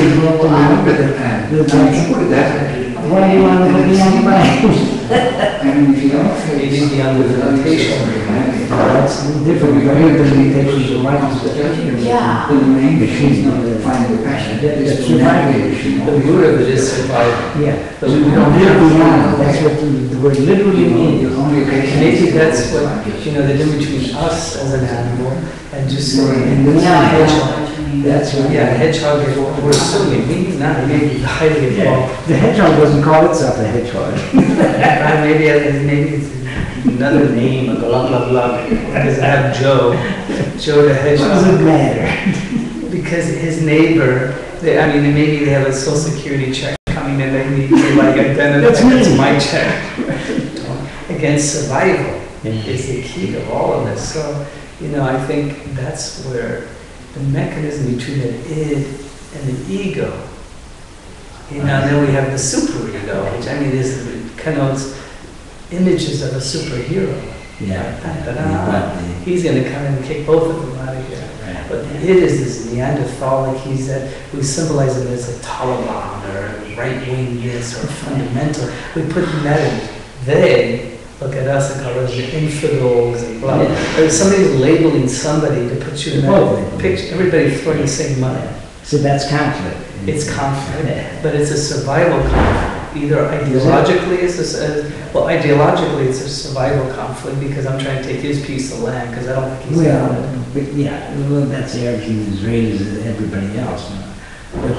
B: put it that way.
D: Why do you want to go beyond life?
B: I mean, if you don't feel
A: maybe beyond the limitation.
D: That's different, because the limitations of life is the
H: Yeah.
B: she's not finding the passion.
D: That's survival.
A: The root of it is survival.
D: Yeah.
A: But we don't
D: Live
A: have
D: beyond, that's what the word literally means.
A: Maybe that's what, the difference between us as an animal and just saying,
H: no,
A: this is a
H: I know
A: hedgehog.
H: what you mean.
D: That's what.
A: Yeah, a hedgehog is what we're assuming, maybe not, maybe highly evolved.
D: The hedgehog doesn't call itself a hedgehog.
A: Maybe it's another name, blah, blah, blah, because I have Joe the hedgehog.
D: Doesn't matter.
A: Because his neighbor, maybe they have a social security check coming in, they need to like identify, that's my check. Against survival is the key to all of this. So, I think that's where the mechanism between the id and the ego, and then we have the superego, which connotes images of a superhero.
D: Yeah.
A: He's going to come and kick both of them out of here. But it is this Neanderthal, we symbolize him as a Taliban or right-wing this or fundamental. We put that in. They look at us and call us the infidels and blah, blah. Or somebody's labeling somebody to put you in that picture. Everybody's throwing the same money.
D: So that's conflict.
A: It's conflict, but it's a survival conflict. Either ideologically, ideologically it's a survival conflict because I'm trying to take his piece of land because I don't think he's got it.
D: But yeah, well, that's the argument as great as everybody else. But,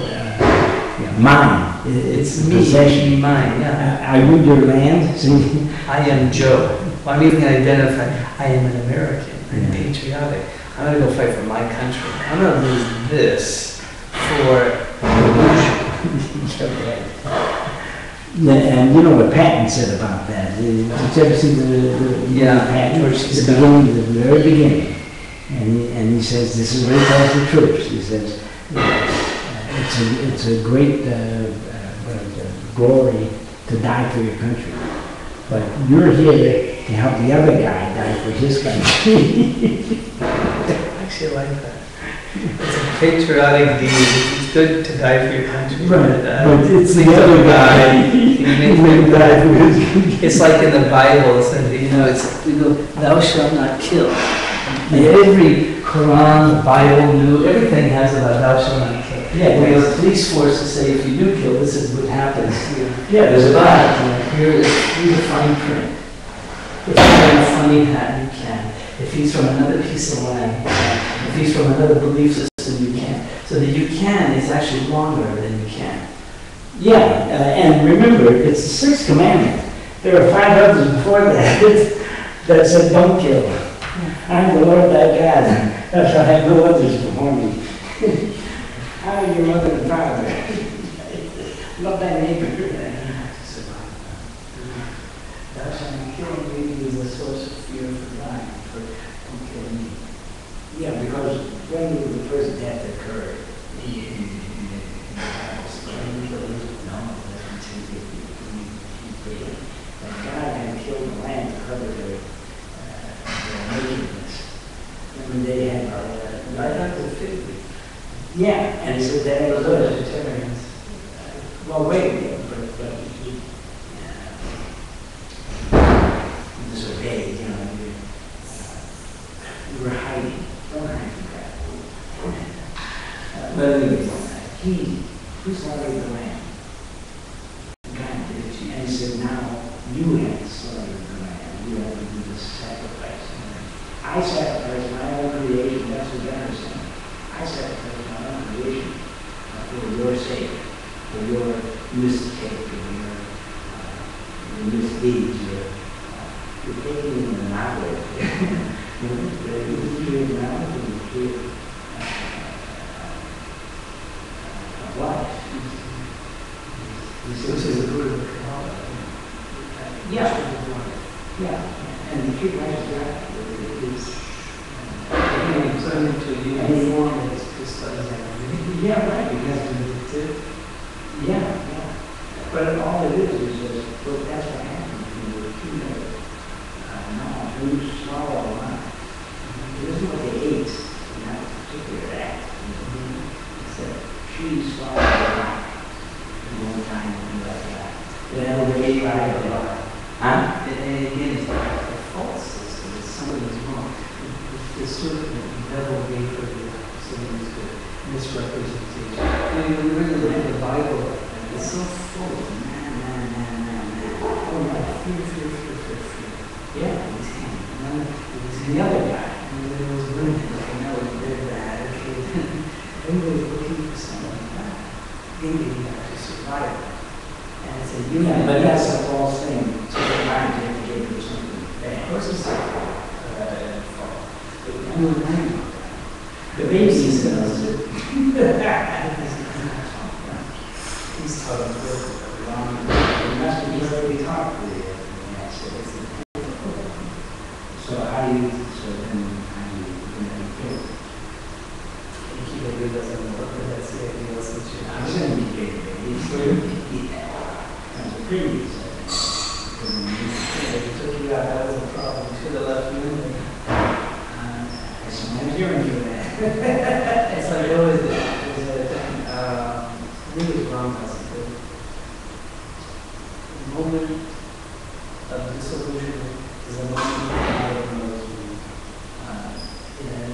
D: mine.
A: It's me,
D: possession.
A: mine, yeah.
D: I rule your land. See?
A: I am Joe. Well, I'm even identify. I am an American. I'm patriotic. I'm going to go fight for my country. I'm going to lose this for revolution.
D: And you know what Patton said about that? Did you ever see the Patton?
A: George C.
D: The beginning, the very beginning. And he says, this is what he tells the troops. He says, it's a great glory to die for your country. But you're here to help the other guy die for his country.
A: I actually like that. It's a patriotic deed. It's good to die for your country.
D: Right. But it's the other guy.
A: It's like in the Bible, it says, thou shalt not kill. And every Quran, Bible, everything has about thou shalt not kill.
D: Yeah,
A: we have police force to say if you do kill, this is what happens.
D: Yeah, there's a
A: but here is the fine print. If you're wearing a funny hat, you can. If he's from another piece of land, you can. If he's from another belief system, you can. So the you can is actually longer than you can.
D: Yeah, and remember, it's the sixth commandment. There are 5 others before that that said don't kill. I'm the Lord thy God. That's why I have no others before me. Honor your mother and father. Love thy neighbor.
A: Thou shalt not kill me is a source of fear for dying, for don't kill me.
D: Yeah, because when the first death occurred, no, God had killed the land to cover their nakedness. When they had
A: Right after the fig leaf.
D: yeah, and so that was
A: Those are
D: good.
A: vegetarians.
D: Well, wait, but disobeyed, you were hiding. Don't hide from God. But anyway, who's slaughtered the lamb? God did it. And he said, now you have to slaughter the lamb. You have to do this sacrifice. I sacrifice my own creation. That's what God is saying. I sacrifice my own creation for your sake, for your mistake, for your misdeeds. You're taking an hour. You're life.
A: This is the root of the Kabbalah.
D: Yeah. Yeah. And the kid right is
A: Turning to you form is precise.
D: yeah, right, because yeah. But all it is just, well, that's what happens when you're too late. When you swallow a lot. It isn't what they ate in that particular act. It's that she swallowed a lot one time and like that. Well, they ate right a lot.
A: And again, it's not a false system. It's something that's wrong. It's sort of the devil gave for the something that's good. Misrepresentation. When you really look at the Bible, it's so full of man. Oh, yeah, fear.
D: Yeah.
A: It was him. And then it was
D: The other guy.
A: And then there was women. Okay, no, they're bad. Okay, everybody's looking for someone bad. Maybe you have to survive. And it's a
D: Yeah, but that's a false thing. So they're trying to get you something bad.
A: Of course it's fault.
D: The baby says it.
A: He's taught us wrong.
D: It must be very taught for you. So how do you kill?
A: He really doesn't know what that's it. He doesn't know.
D: I'm saying you get it. That's a pretty
A: If he took you out, that was a problem. You should have left you in there.
D: sometimes you're into that.
A: It's like, what was it? I think it was wrong. The moment of disillusionment
K: Because I'm not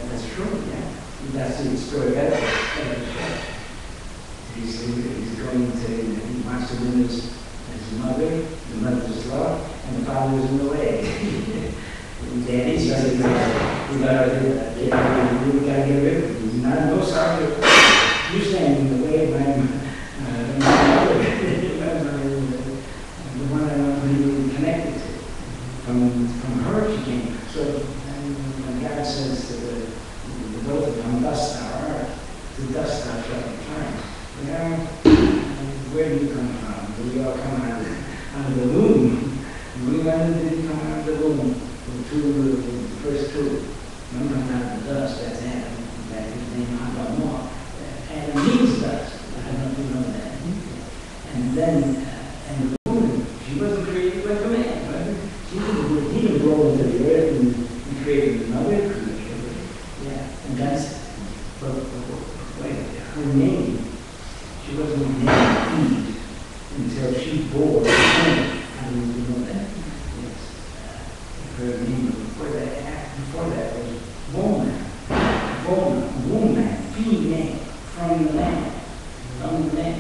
K: that's true, yeah. That's the story better. He's going to, he wants to win his mother, the mother's love, and the father is in the way. Daddy says, we gotta get rid of him. He's not, no sorry, you stand in the way of my mother, the one I want to be really connected to. From her she came. So when God says to the both of them, dust thou art, to dust thou shalt return. You know, where do you come from? We all come out of the womb. We didn't come out of the womb. The first two. One come out of the dust, that's Adam. That his name, I don't know. Adam means dust. I don't know if you know that. And then, and the woman, she wasn't created like a man, right? He didn't roll into the earth and created another creature. Yeah, and that's, but wait, her name, she wasn't named Eve until she bore the son. How do you know that? Yes. Her name before that was woman, female, from the man.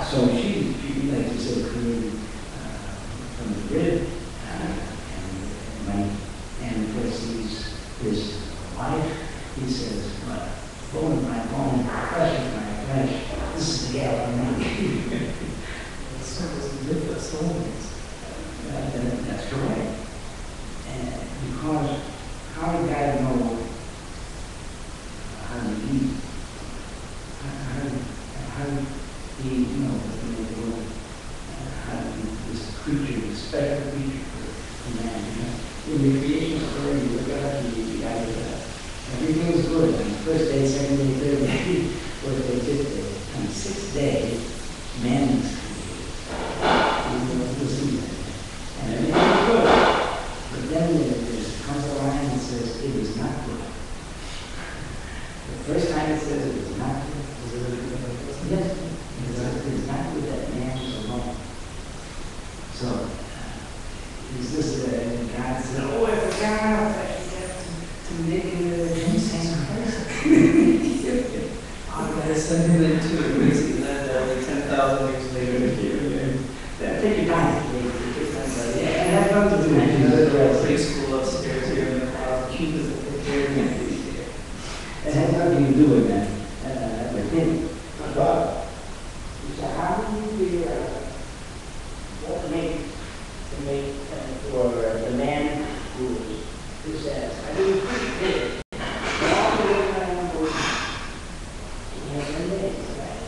K: So she like you said, created from the rib, and of course his wife, he says, bone of my bone, flesh of my flesh, this is the gal I'm making. So it's the soulmates. That's correct. And because how did God know how to eat? How did he know that he made the world? How did this creature, this special creature for man? In the creation story, you look at the idea that everything was good. On the first day, second day, third day, fourth day, fifth day. On the sixth day, man was created. And everything was good. But then there comes a line that says, it is not good. The first time it says it is not good. Yes, it is not good that man is alone. So, is this God said, oh, I forgot to make the same person.
A: There's something that too amazing that 10,000 years later,
K: take your time.
A: and I have to do another preschool upstairs here in the house. She was a care.
K: It has nothing to do with that, with him. But, so how do you figure out what to make for the man who says, I do pretty big. All the way around the world. He has been made, right?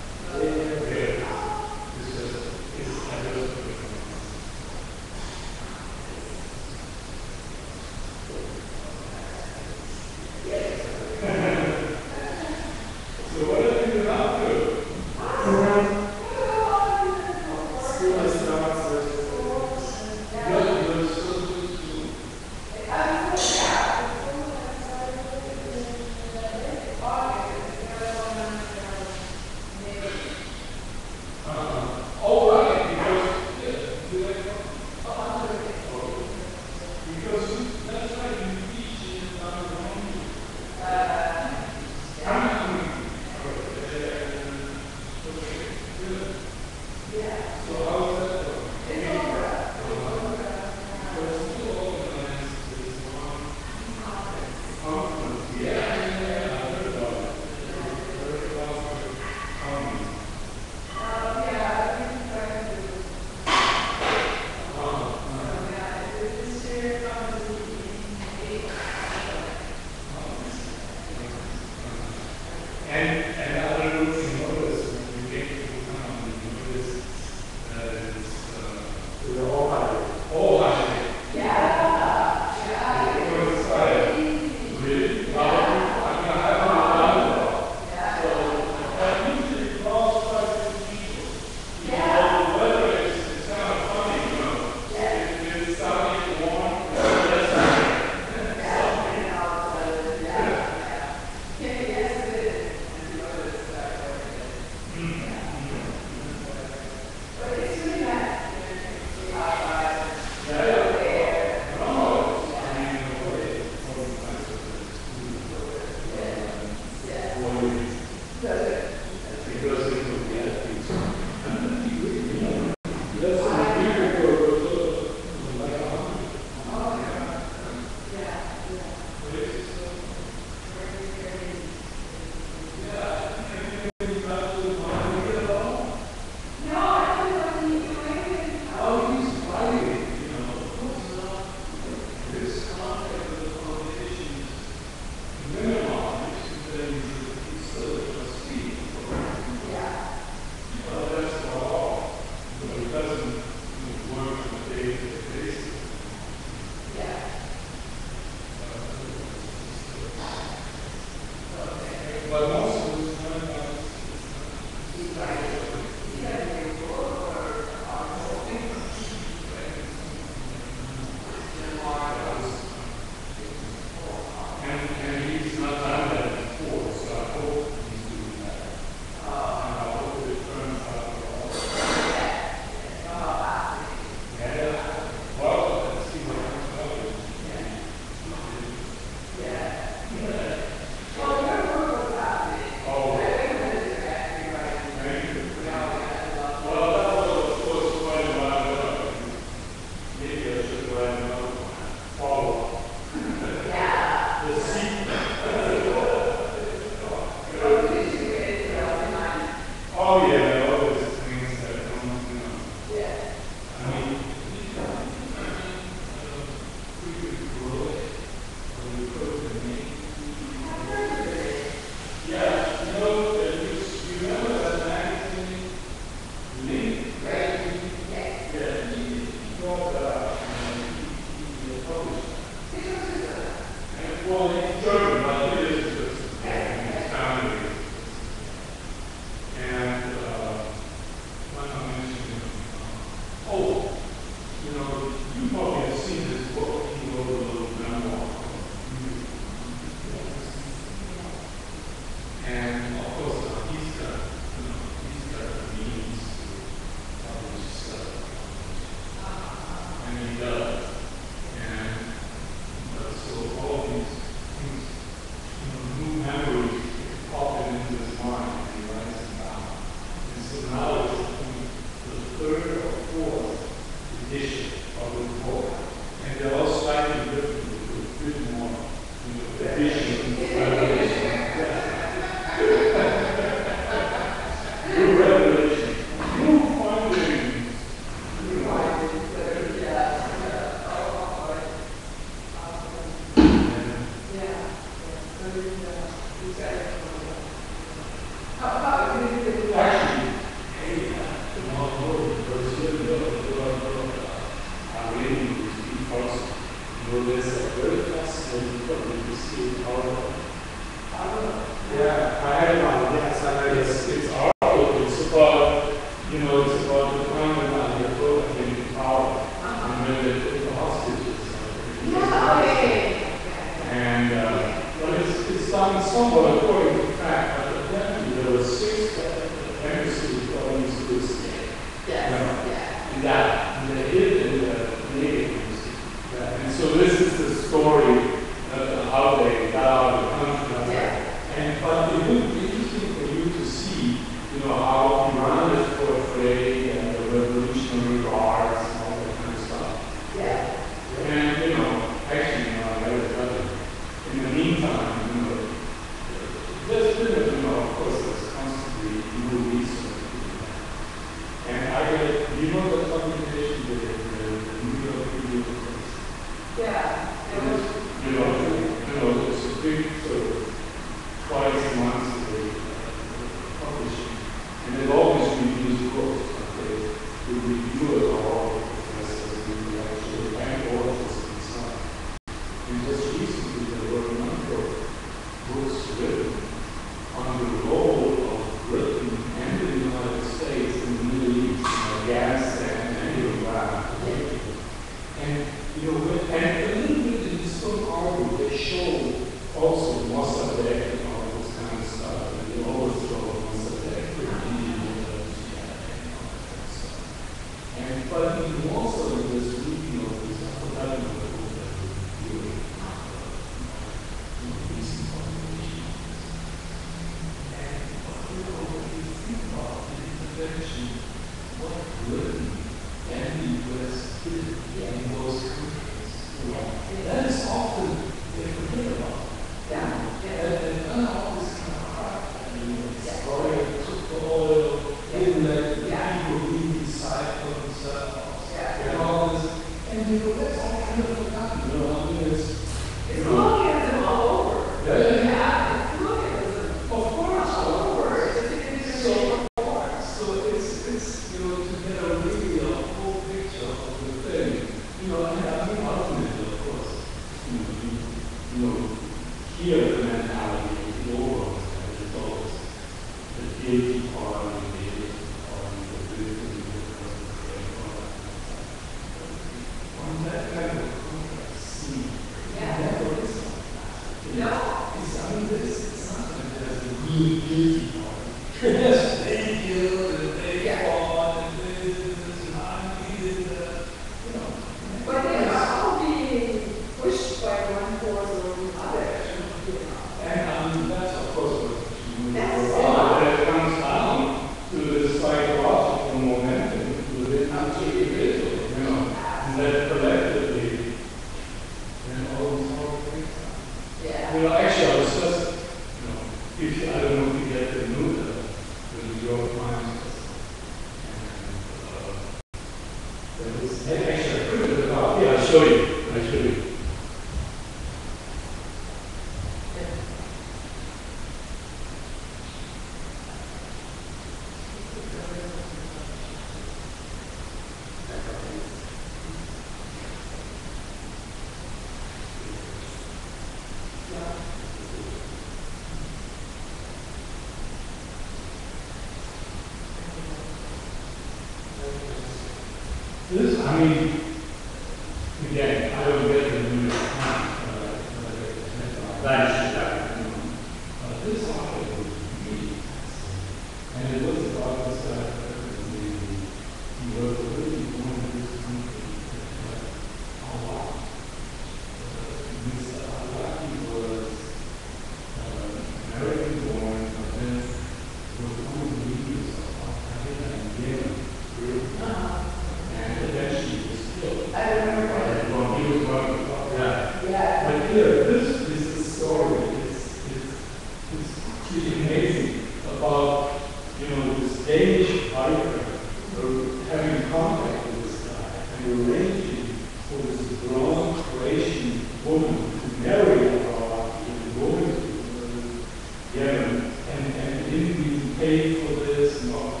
L: Yemen, and didn't we pay for this and all?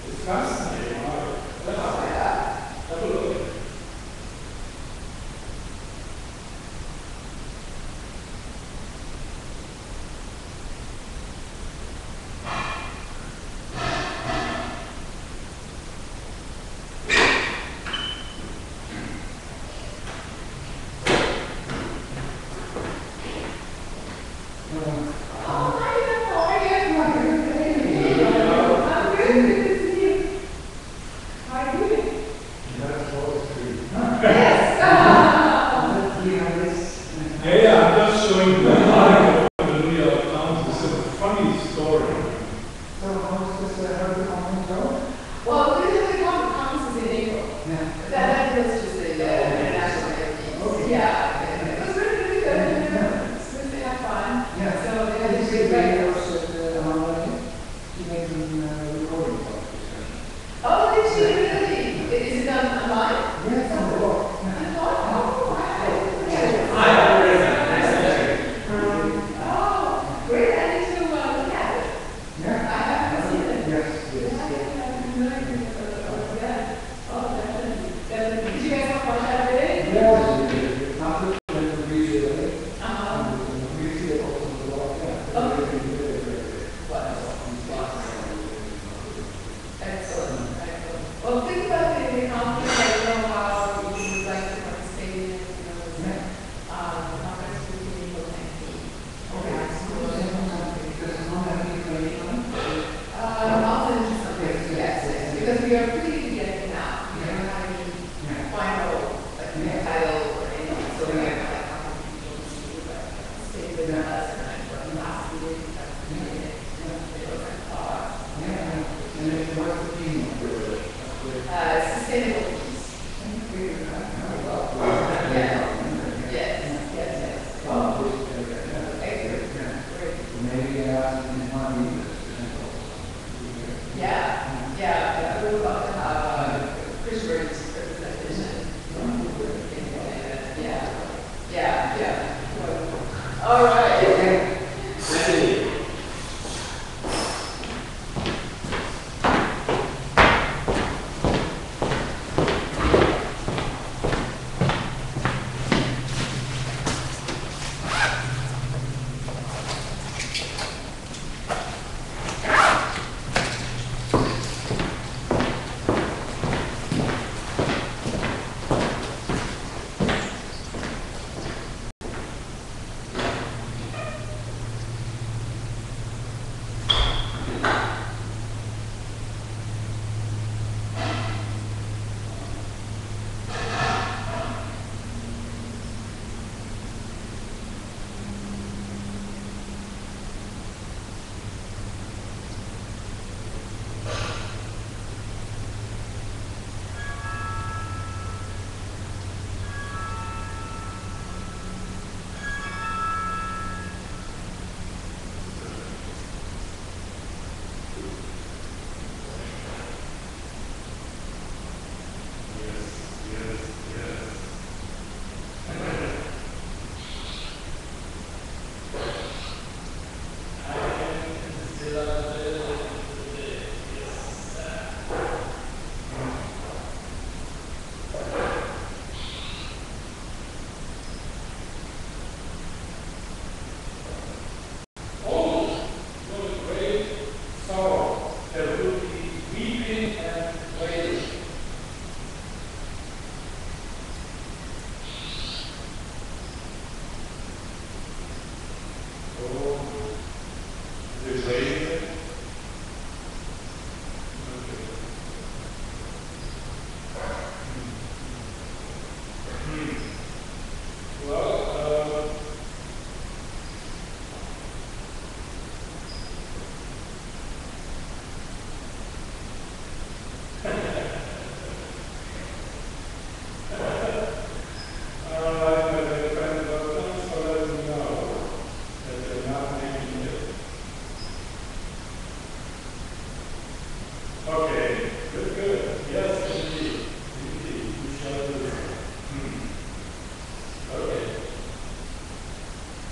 L: It's fascinating. Have a look.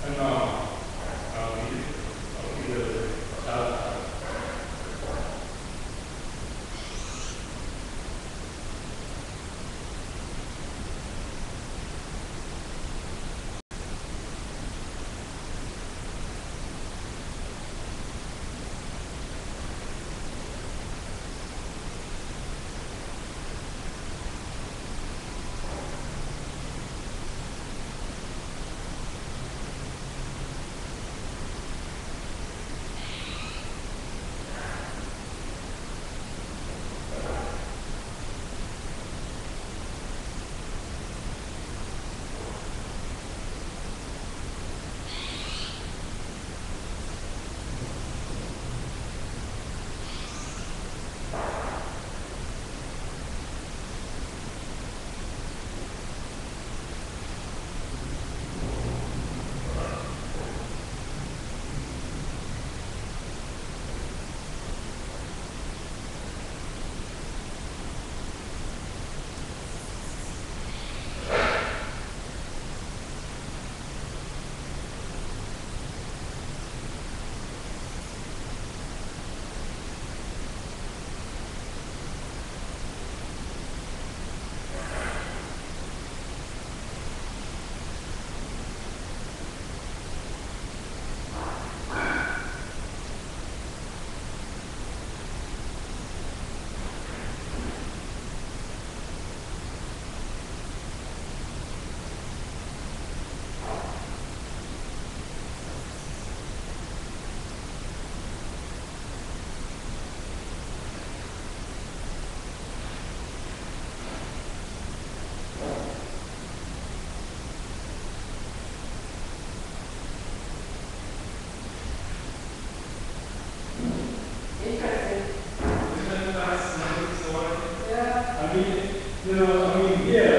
L: And now, I'll be You know, I mean, yeah,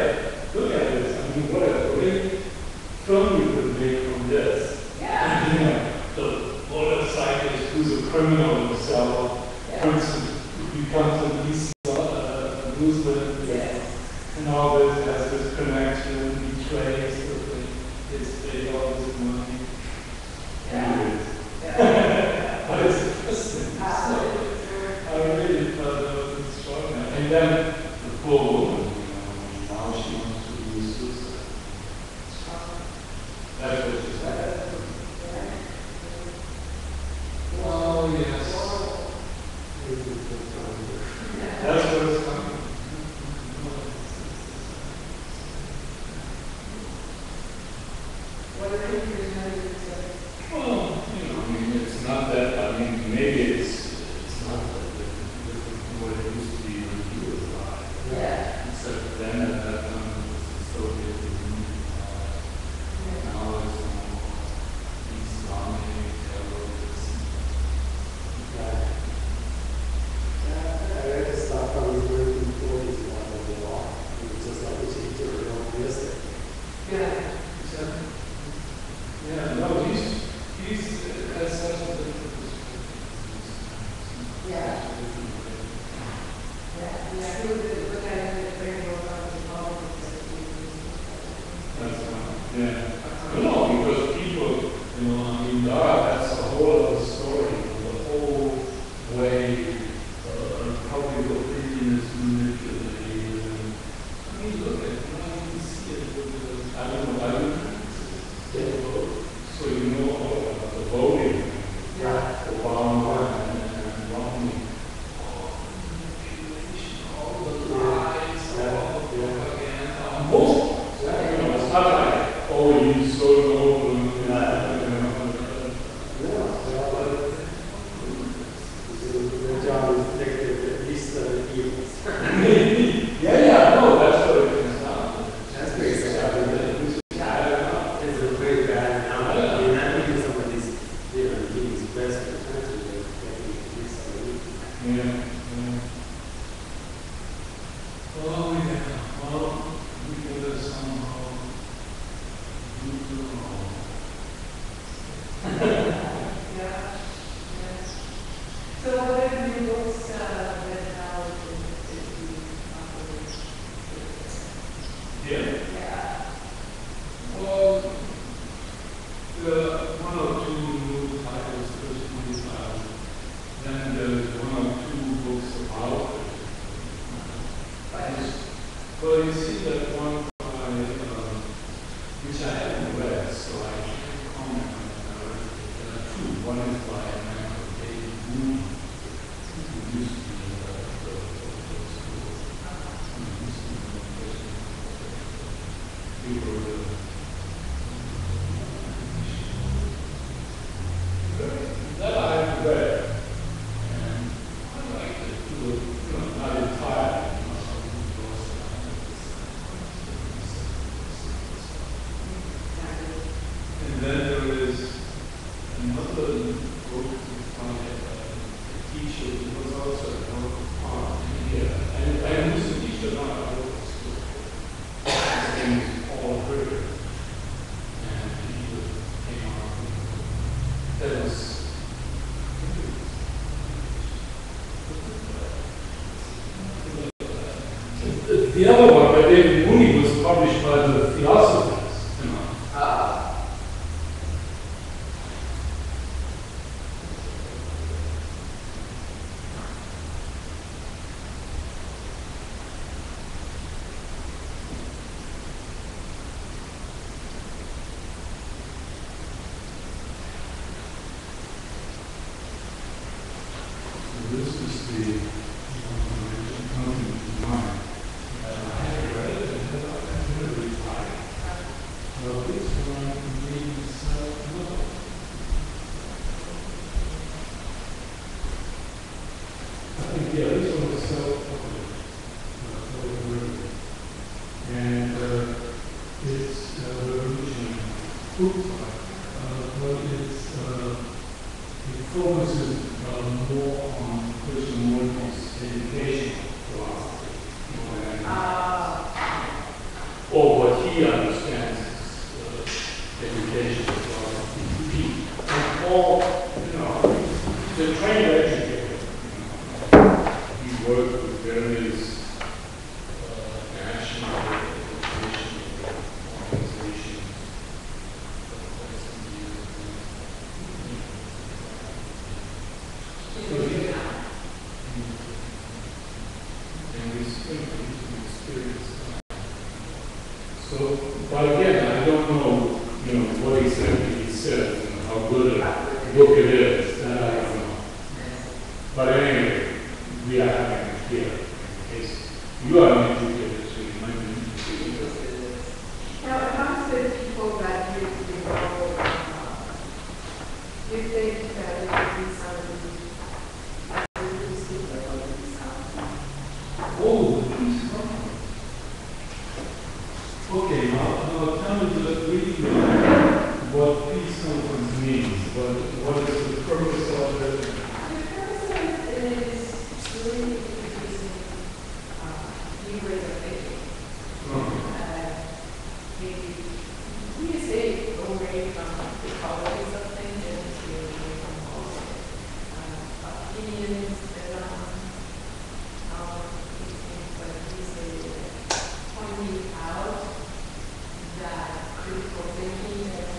L: look at this. I mean, what a great film you could make from this. Yeah. You know, the motorcyclist who's a criminal himself, becomes a peace movement, and all this has this connection, he trades with his paid all this money. But it's interesting. I really thought that was extraordinary. And then the poor woman, now she wants to do suicide. That's what she said. Oh, yes. That's what it's coming. Well, you know, I mean, it's not that, I mean, maybe it's not that different from what it used to be when he was alive. Yeah. Except then at that time it was the Soviet Union. Now it's more Islamic terrorism.
M: I read the stuff from the 1940s about the law. It was just like it's very realistic.
L: Yeah. Yeah, no, he's has such a different perspective.
H: Yeah. Yeah, he would look at it very well about the politics.
L: That's right. Yeah. No, because people, you know, I mean, that's a whole other story. The whole way Republic of Indian is manipulated. I mean, look at it. You can see it with the, I don't know, so you know all about the voting. Yeah. Obama and Romney. All the manipulation, all the lies, all the propaganda. Most, you know, it's not like, oh, he's so noble.
M: The job is detective at least evils.
L: Yeah, no, that's what it is now.
M: That's very sad. It's a very bad now. I mean, I think some of these, you know, these best for the country, they
L: Yeah. Oh, yeah. Well, we gotta somehow do it all.
H: Yeah. So what are the new books that now is being offered?
L: Yeah.
H: Yeah.
L: Well, one or two new titles, first new titles. Then there's one or two books about it. Well, you see that one by, which I haven't read, so I can't comment on it. There are two. One is by a man called David Boone, who used to be he wrote that I've read, and I like it. You know, not entirely. And then there is another book by a teacher who was also a art here. And I used to teach a lot of books. His name is Paul Ritter. And he came out. That was the other one by David Mooney was published by the Theosophers, you know. So this is the coming to mind. I have read it and I never replied. Well, this one means no. I think, yeah, this one was self-published. And it's revolutionary. But it focuses more on Krishnamurti's education philosophy. or what he understands as education as well. And all, the trained educator, he worked with various national education organizations. And we speak experience. So, but again, I don't know, what exactly he says and how good a book it is. That I don't know. But anyway, we are having it here. In case you are an educator, so you might be interested.
H: Now, amongst the people that you know, you think that it would be somebody as a peace keeper or peace conference?
L: Oh, the peace conference. Okay, now tell me just briefly what peace conference means. What is the purpose of it?
H: The purpose of it is really introducing new ways of thinking. Maybe we say away from the qualities of things and away from also opinions and these things, but we say pointing out that critical thinking and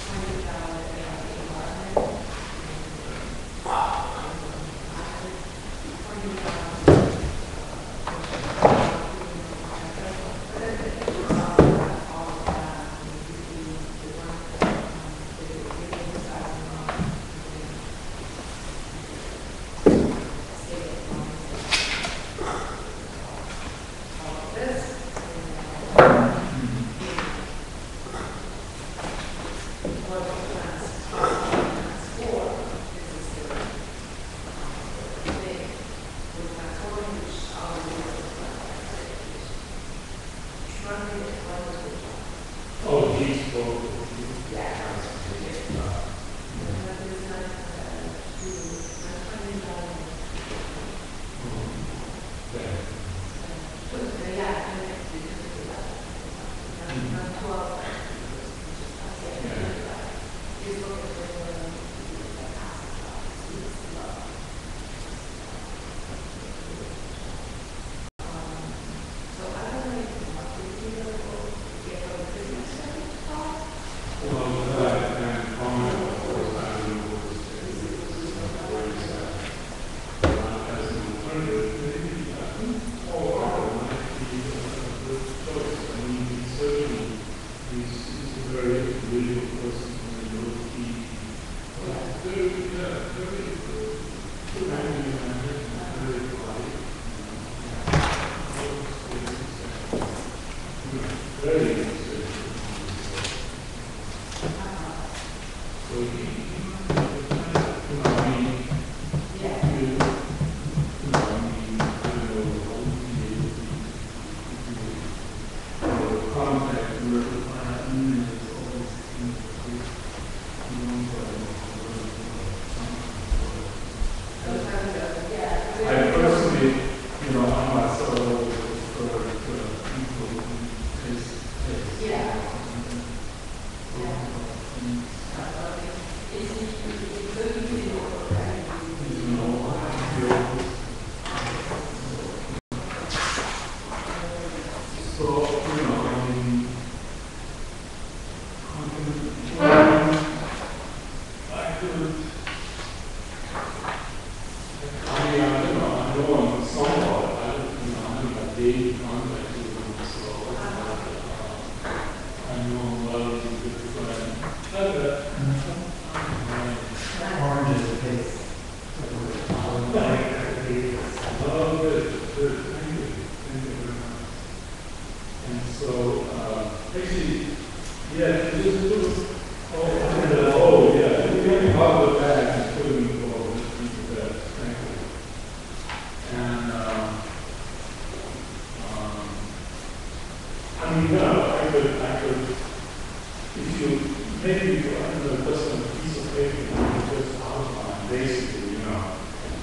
H: pointing out the environment, pointing out
L: Oh, he's spoke.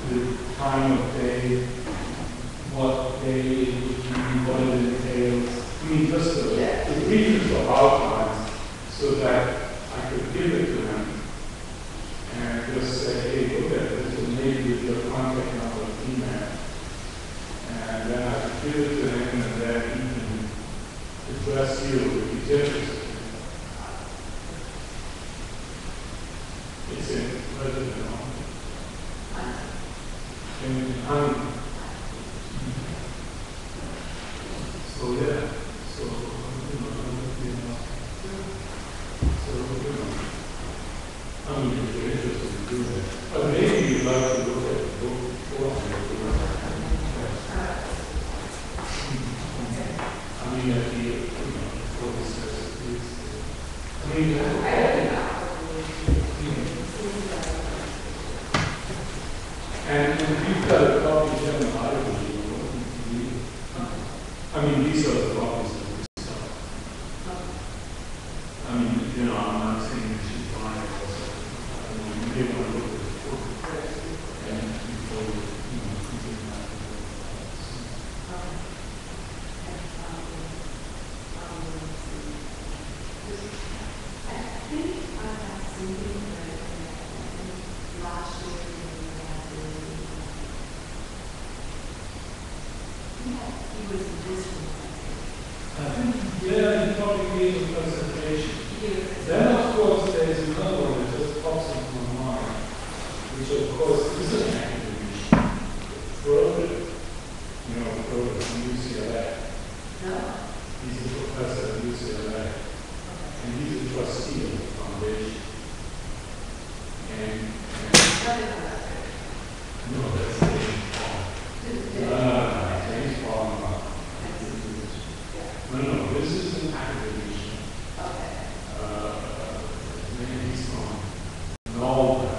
L: the time of day, what day it would be, what it entails. I mean, just the briefest of outlines so that I could give it to him and just say, hey, look at this, and maybe with your contact number and email. And then I could give it to him and then he can address you if he's interested. It's in President so yeah, so I mean, if you're interested in doing that, but maybe you'd like to look at the book beforehand. I mean, at the, before he says it's, I mean, and if you've got a copy of them, I mean, these are the copies of this stuff. I mean, you know, I'm not saying you should buy it. I mean, you may want to look at the book and before you know, continue that.
N: I think I have something last year. He was in this one.
L: Yeah, he probably gave a presentation. Then, of course, there's another one that just pops into my mind, which, of course, is an academician. Broder, you know, Broder from UCLA.
N: No.
L: He's a professor at UCLA. And he's a trustee of the foundation. And no, that's James Paul. James Paul. No, this is an academician. He's from Norway,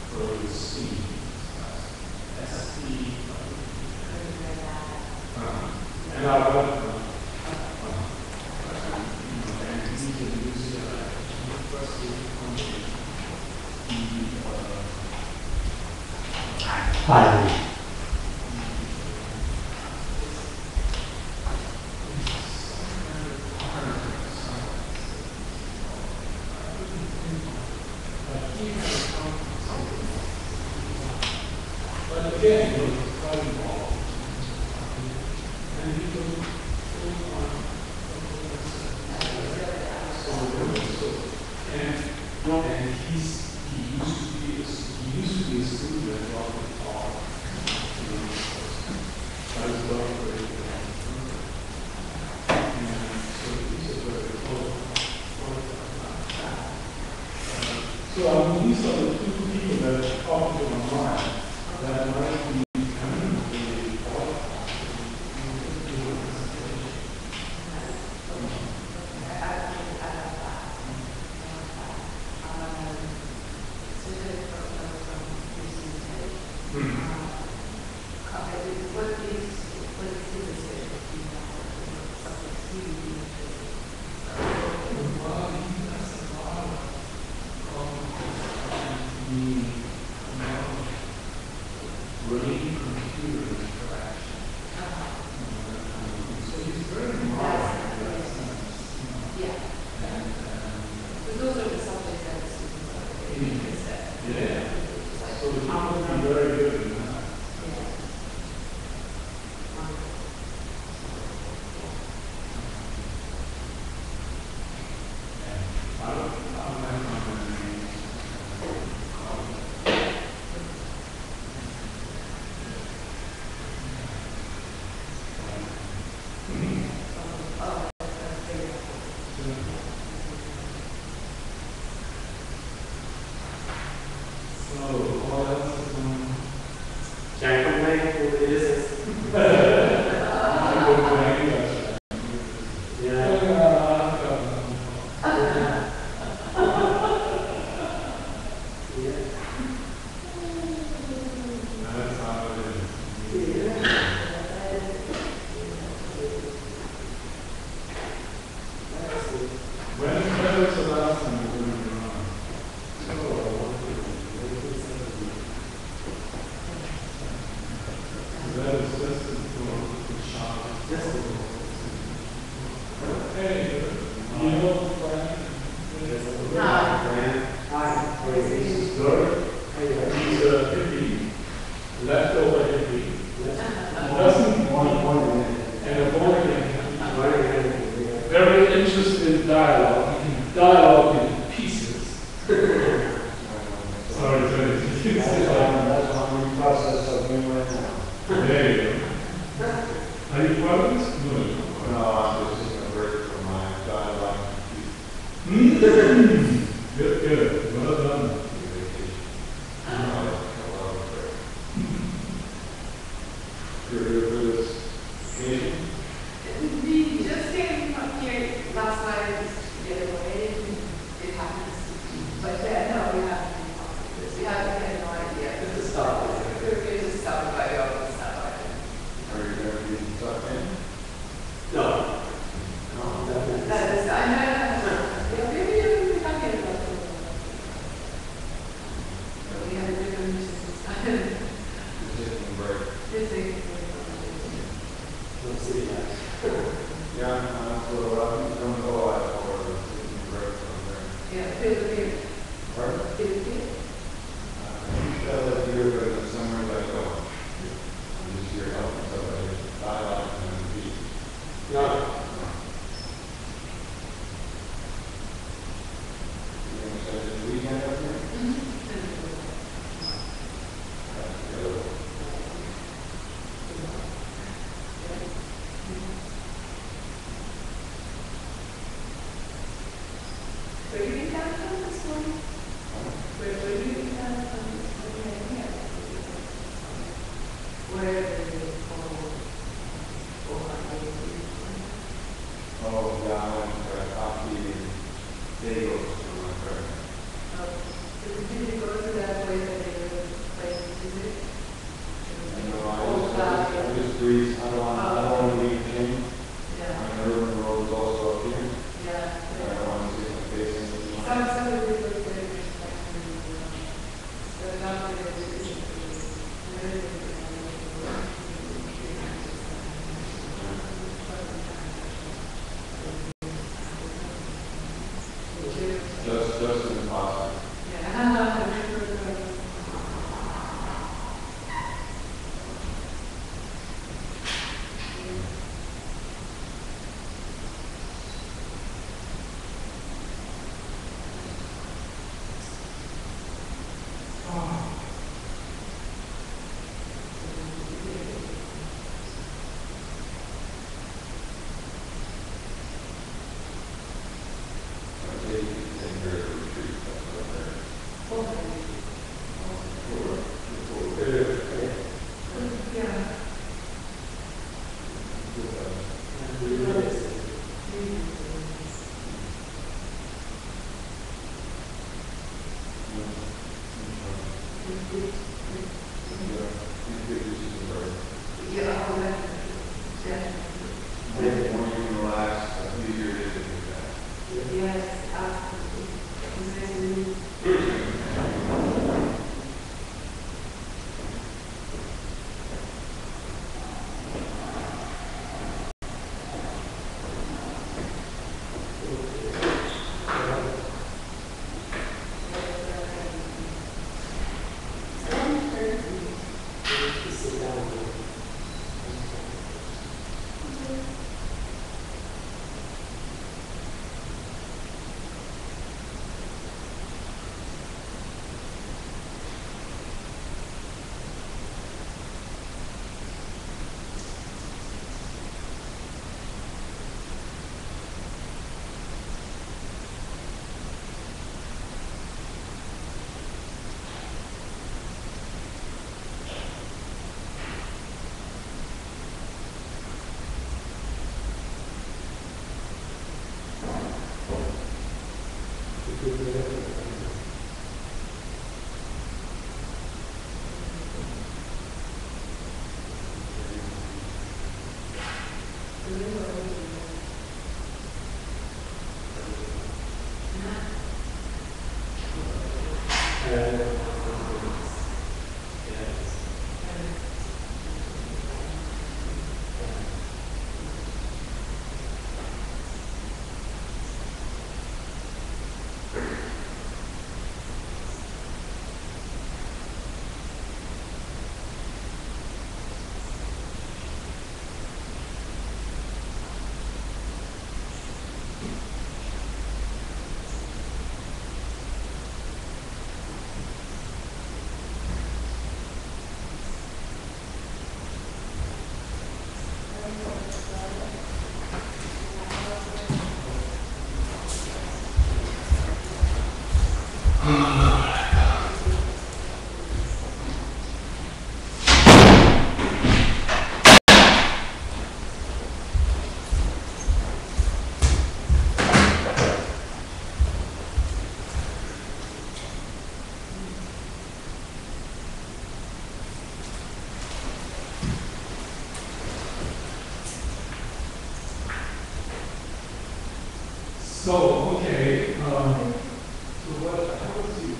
L: for the C. ST. And I went and he's in UCLA, University of
I: Hi.
L: But again, he was quite involved. And he was full on. And he used to be a student at Robert Hall. I was well very good. And so he's a very close. So I mean, these are the two people that talk to my mind that might be eminently qualified. Brain computer interaction. So he's very modern.
N: Yeah. But those are the subjects that the students are interested in.
L: Yeah. So the town would be very good in that. I don't have my name. So, what else is on?
N: Yeah, feel the fear.
O: Pardon?
N: Feel the fear.
O: You felt like you were going somewhere like, oh, I'm just here helping somebody, dialogue and be. No. You want to say this weekend up here?
N: Where did you come from this morning? Where did you come from this morning? Where did you
O: Oh, yeah, I went for coffee and bagels for my friend.
N: Did you go to that place that they were playing music?
O: I just breathe. I don't want to be a king.
N: Yeah.
O: My urban world is also up here.
N: Yeah.
O: I don't want to see my face in the
N: Some of the people very respectful. They're not really
O: just in the past.
N: Yeah.
L: So, okay, so what I was you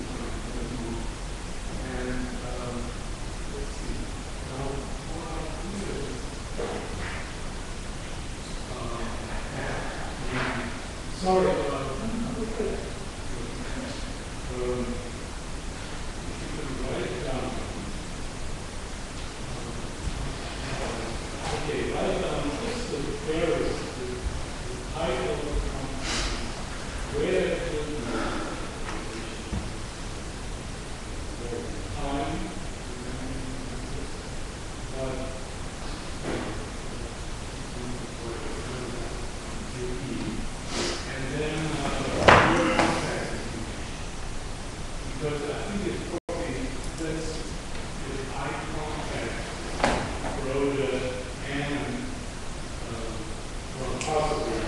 L: and let's see, now what I do is, sorry, because I think it's probably this eye contact, Rhoda and well, possibly.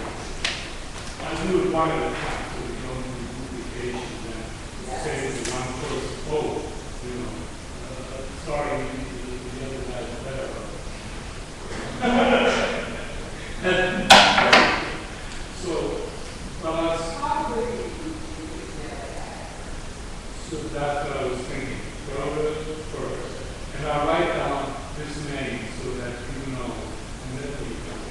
L: I do it one at a time, so we don't do duplications and say to one person, oh, you know, sorry, the other guy's better. So, but so that's what I was thinking. Rhoda first. And I'll write down this name so that you know. And then we can.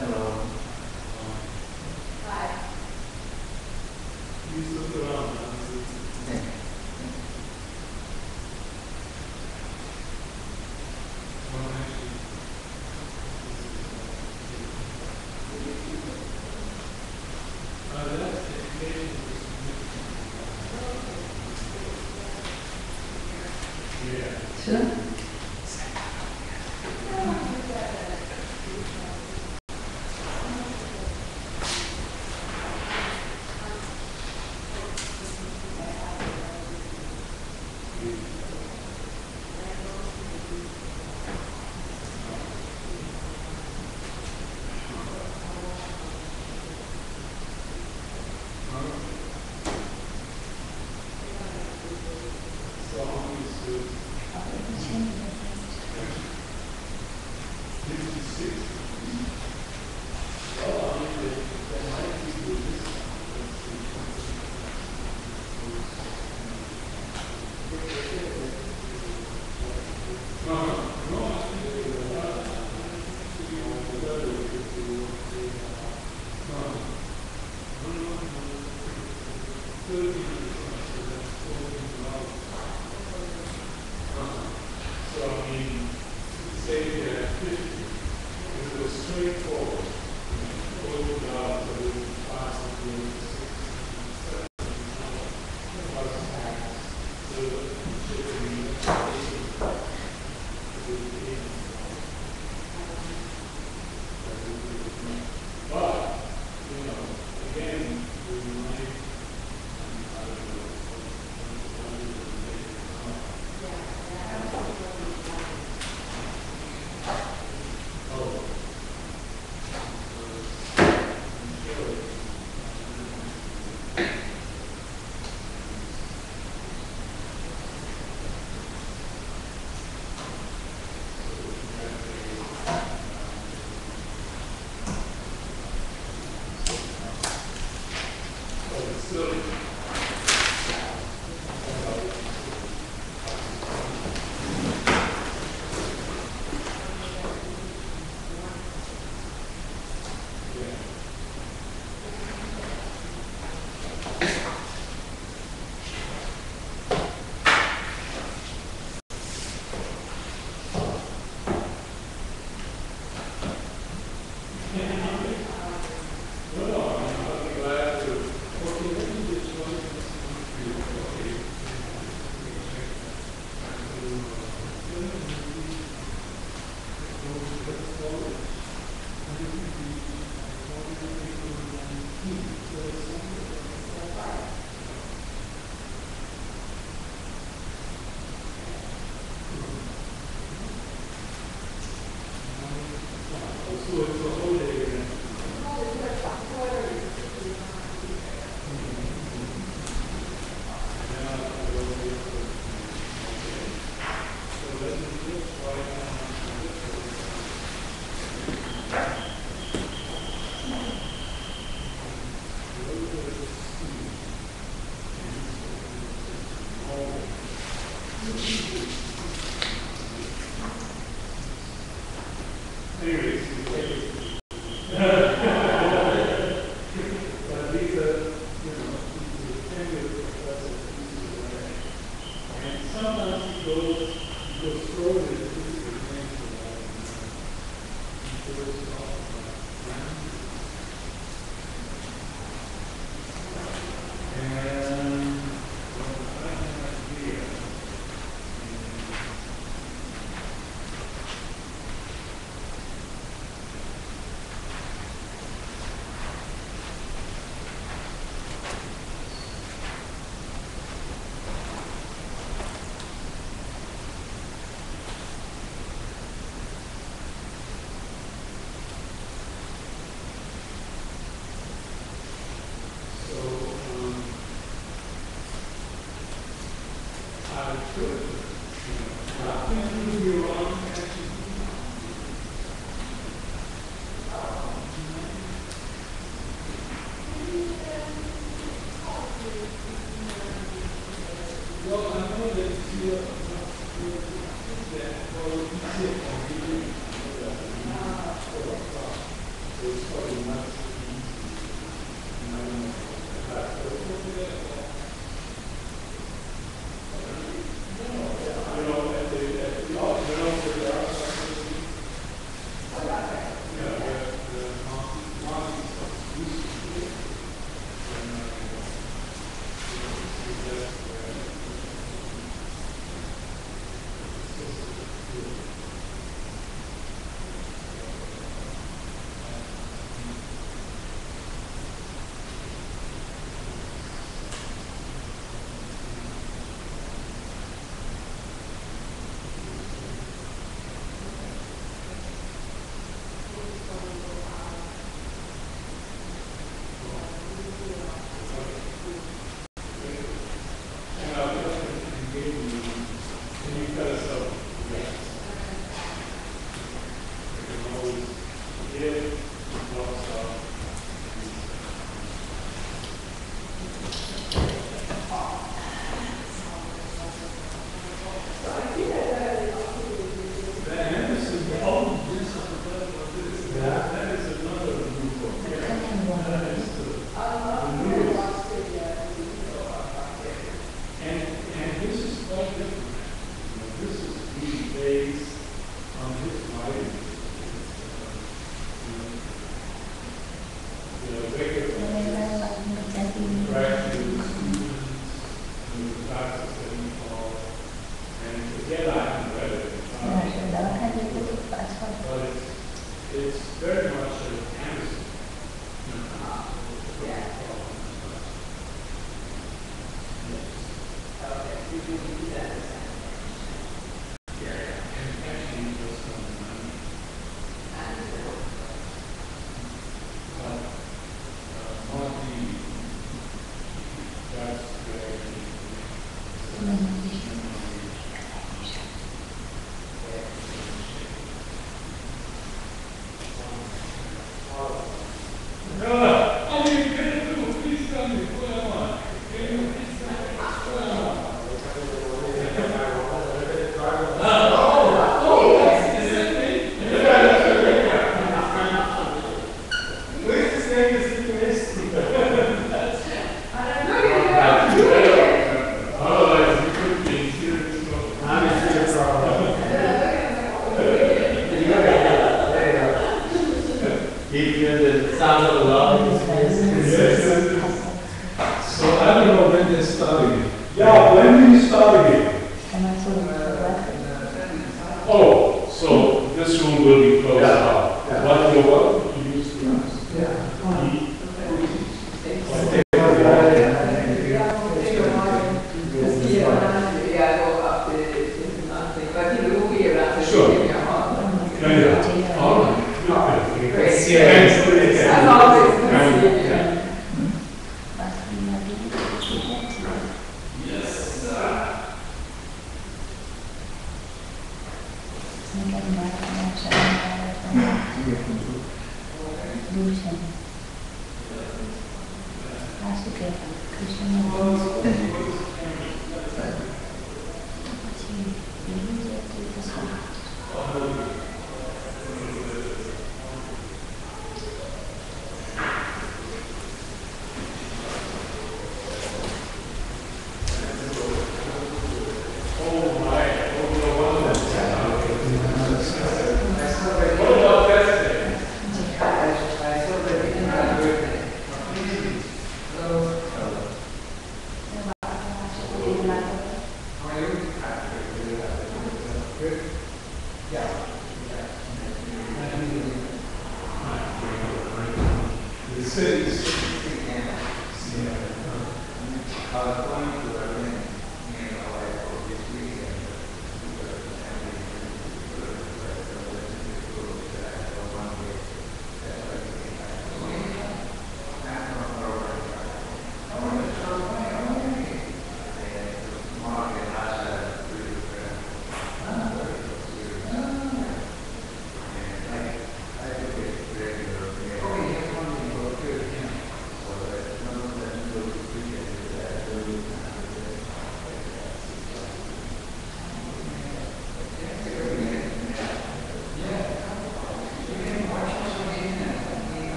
L: Hello. Hi. You look around.
C: Sure.
L: take it gratitude, practice that you call, and forget I haven't read it. But it's very much a canvas.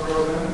K: Oh,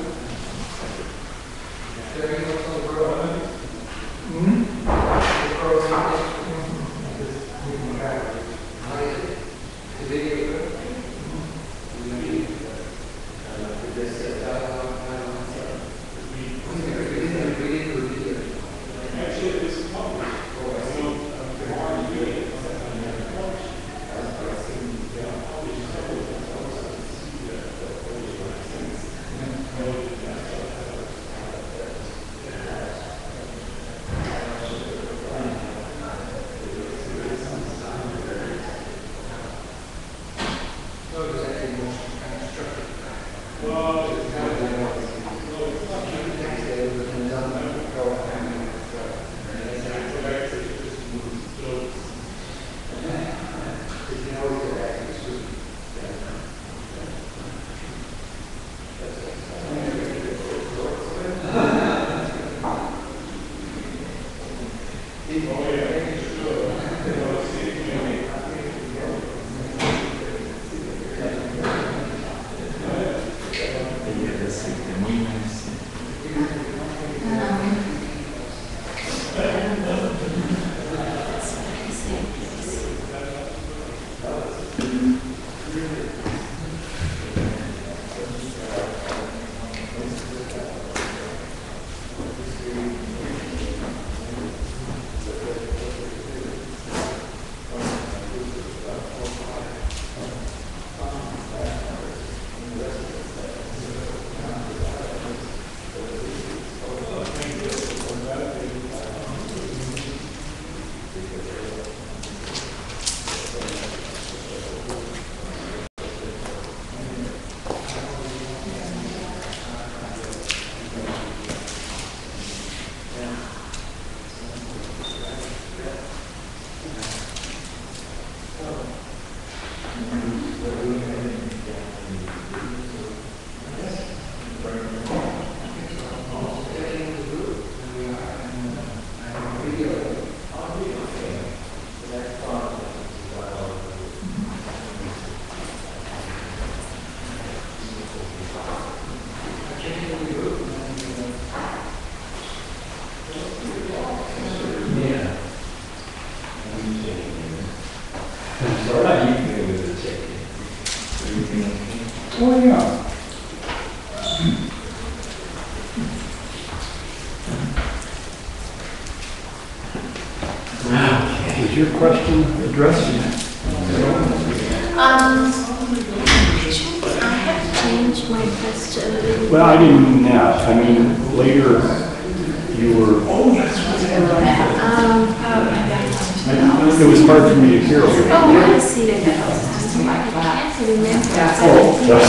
K: yeah.
P: Was your question addressed?
Q: I have changed my question.
P: Well, I didn't mean that. I mean, later you were. It was hard for me to hear.
Q: Oh, I see. I can't remember.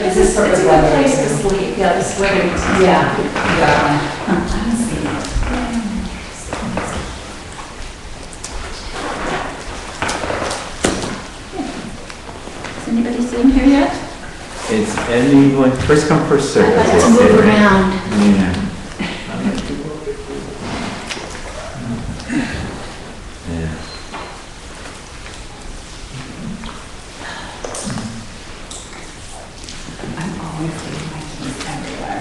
H: Is this sort of like a place to sleep? Yeah, the sweater. Yeah, exactly.
Q: Is anybody sitting here yet?
E: Is anyone, first come, first serve.
Q: I'd like to move around.
E: Yeah. Yeah.
H: I'm always leaving my keys everywhere.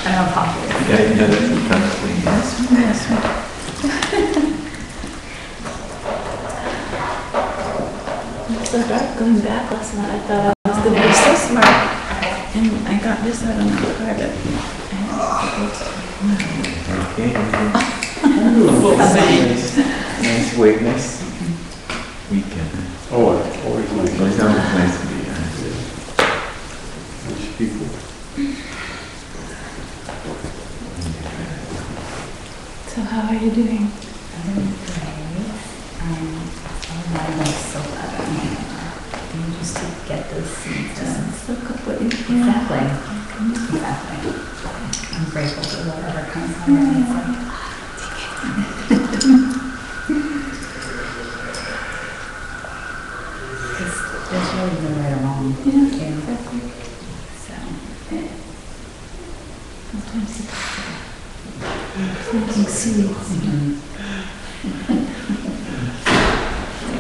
H: I'm a popular.
E: Yeah, that's a tough thing.
Q: Yes. It's so dark going back last night. I thought I was going to be so smart. And I got this out on the carpet.
E: Okay. Nice witness. Weekend.
P: Oh, it's always nice.
E: It's always nice to be honest.
P: Nice people.
Q: So how are you doing?
H: I'm doing great. I'm almost so glad I'm here. Just to get those seeds done.
Q: Soak up what you
H: Exactly. Exactly. I'm grateful for whatever comes my way. Because there's really no right or wrong.
Q: Yeah, exactly.
H: So,
Q: Sometimes it's planting seeds.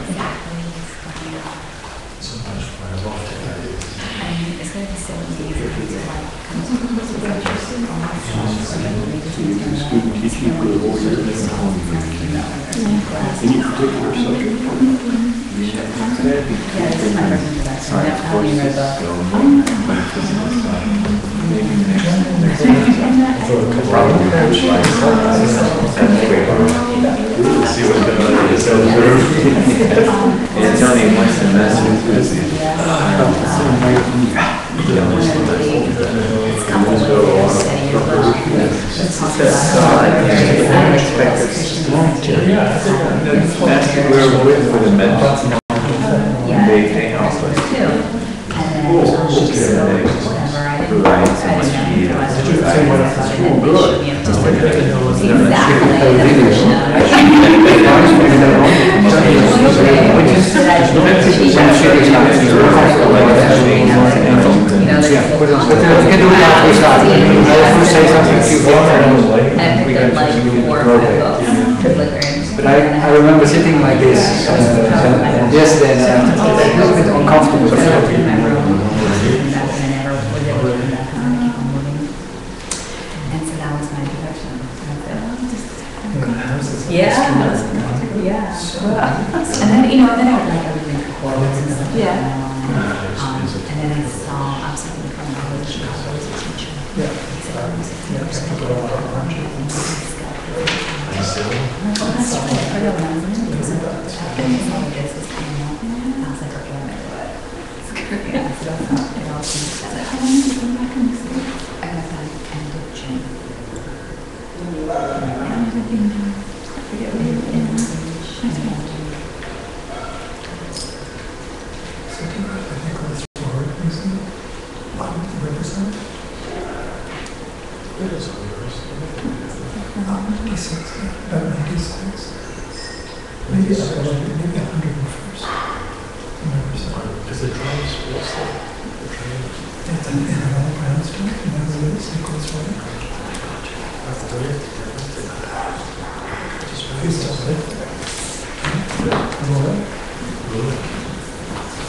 H: exactly.
P: any particular subject?
E: Science courses, so metaphysical side. Maybe next probably see what the it's only one semester. We're with the mentors. They help us. Provide so much fear.
B: But I remember sitting like this, yes, then a little bit uncomfortable.
C: Yeah. And then, you know, then I would like everything for quotes and stuff. Yeah. And then I saw, I was something from the village, Chicago was a teacher. Yeah. That's right. I don't know. This is coming up. I was like, okay, I'm going to do it. It's good. Yeah. So it all seems to how long did you come back and see? I got back end of June.
R: Maybe 101st. Is the train sports there? The train? It's in an old brownstone, you know where it is, Nicholas Road. That's the way he still lives there. Aurora? Really?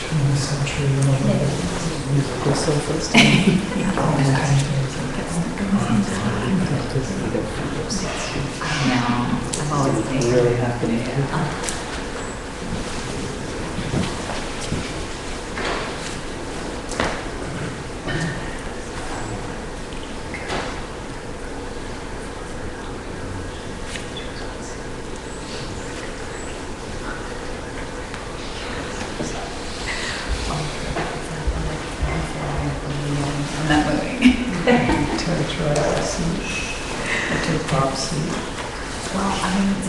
R: 20th century, musical surfers.
C: I've always been really happy. I'm not moving. Well, I mean, it's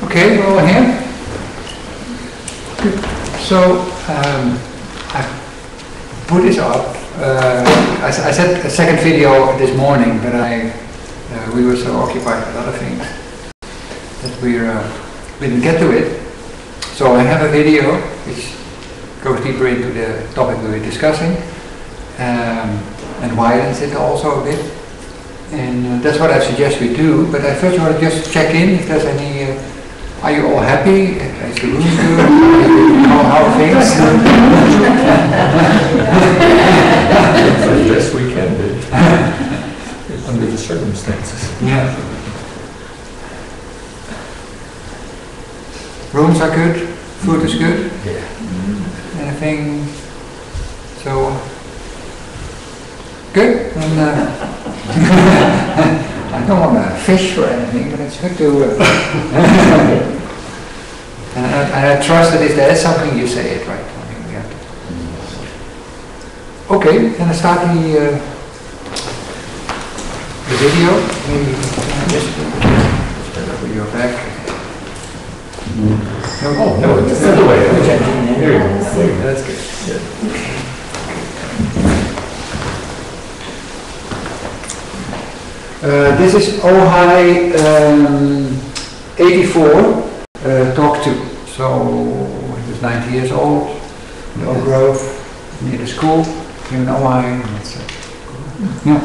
B: Okay, we're all here. Good. So, I put this up. I said a second video this morning, but we were so occupied with other things that we didn't get to it. So I have a video which goes deeper into the topic we were discussing and widens it also a bit. And that's what I suggest we do, but I first want to just check in if there's any, are you all happy? Is the room good? How are things?
J: The best we can do, under the circumstances.
B: Yeah. Rooms are good? Food is good?
J: Yeah.
B: Anything? So, good? And, I don't want to fish or anything, but it's good to... and I trust that if there is something, you say it, right? I mean, we have to. Okay, then I start the video. Maybe just put your back.
J: Oh, no, it's the other way. There you go.
B: That's good. Yeah. This is Ojai 84, talk 2. So he was 90 years old, in Oak Grove, near the school, here in Ojai. Yeah.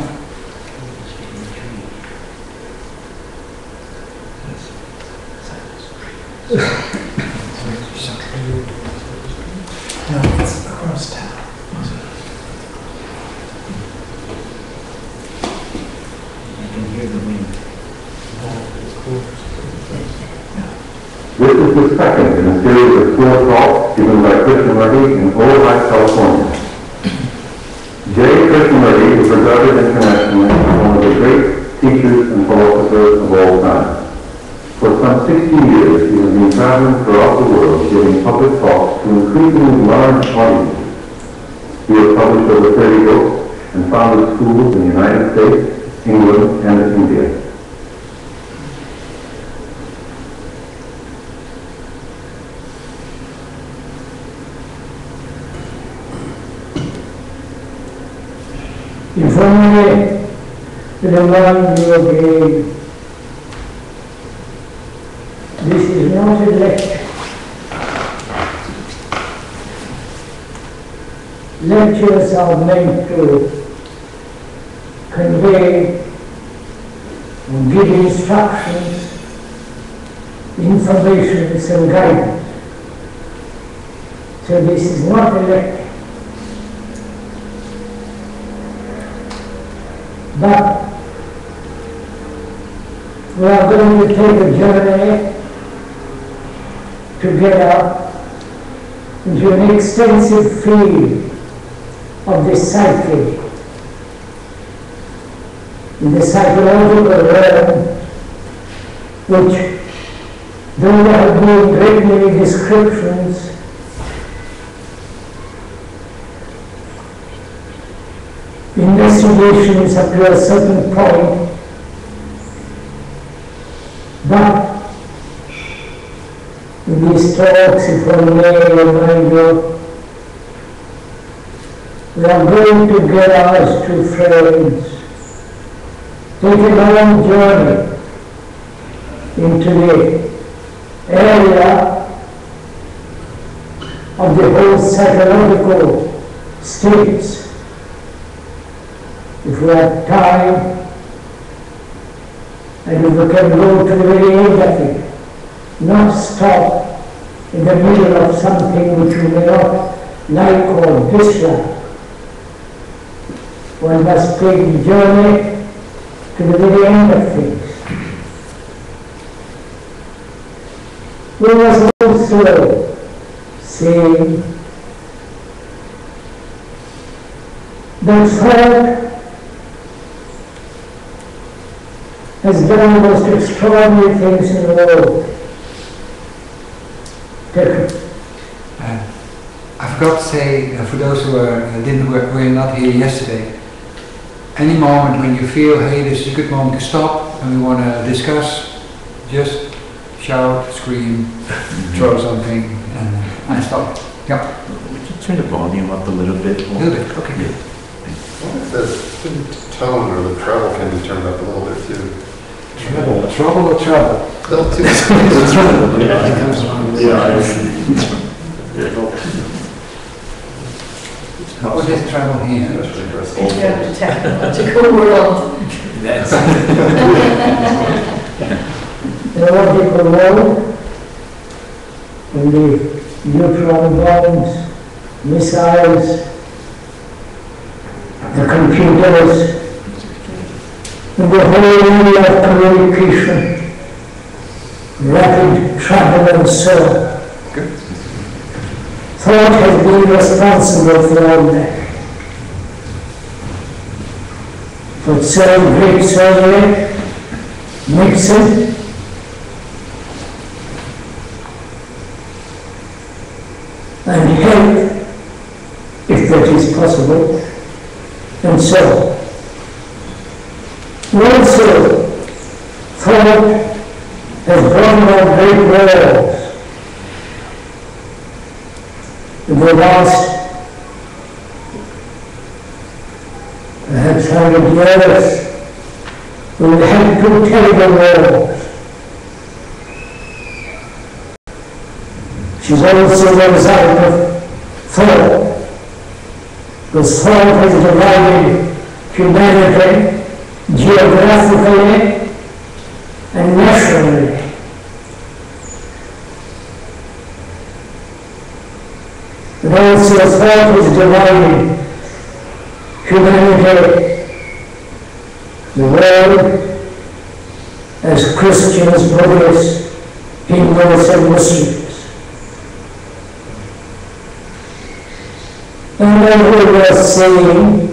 R: No, it's across town.
O: This is the second in a series of 4 talks given by Krishnamurti in Ojai, California. J. Krishnamurti is regarded internationally as one of the great teachers and philosophers of all time. For some 60 years, he has been traveling throughout the world giving public talks to increasingly large audiences. He has published over 30 books and founded schools in the United States, England, and India.
K: If only remind you again, this is not a lecture. Lectures are meant to convey and give instructions, informations and guidance. So this is not a lecture. But we are going to take a journey together into an extensive field of the psyche, in the psychological realm, which, though there have been great many descriptions, investigations up to a certain point, but in these talks, if one may remind you, we are going together as 2 friends, take a long journey into the area of the whole psychological states. If we have time, and if we can go to the very end of it, not stop in the middle of something which we may not like or dislike. One must take the journey to the very end of things. We must also say that thought has done the most extraordinary things in the world.
B: I forgot to say, for those who were not here yesterday, any moment when you feel, hey, this is a good moment to stop and we want to discuss, just shout, scream, throw something, and stop. Yeah.
E: Would you turn the volume up a little bit?
B: A little bit, okay.
F: What if the tone or the treble can be turned up a little bit too?
B: Trouble or trouble?
F: Little too.
B: What was this trouble here?
C: You have the technological world.
K: The logical world, and the neutron bombs, missiles, the computers, and the whole area of communication, rapid travel and so on. Thought has been responsible for all that. For great surgery, Nixon, and health, if that is possible, and so on. Also, thought has brought about great wars. In the last perhaps 100 years, we had 2 terrible wars. She's also the result of thought. Because thought has divided humanity geographically and nationally. And also thought has divided humanity, the world, as Christians, Buddhists, hinders and Muslims. And then we were saying,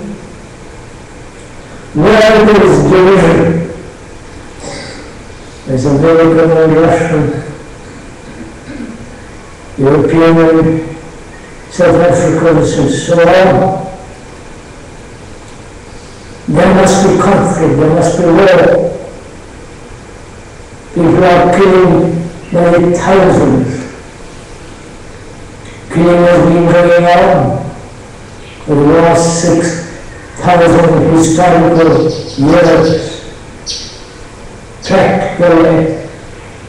K: where there is division, as American and Russian, European and South Africans and so on, there must be conflict, there must be war. People are killing many thousands. Killing has been going on for the last 6,000 historical years. Practically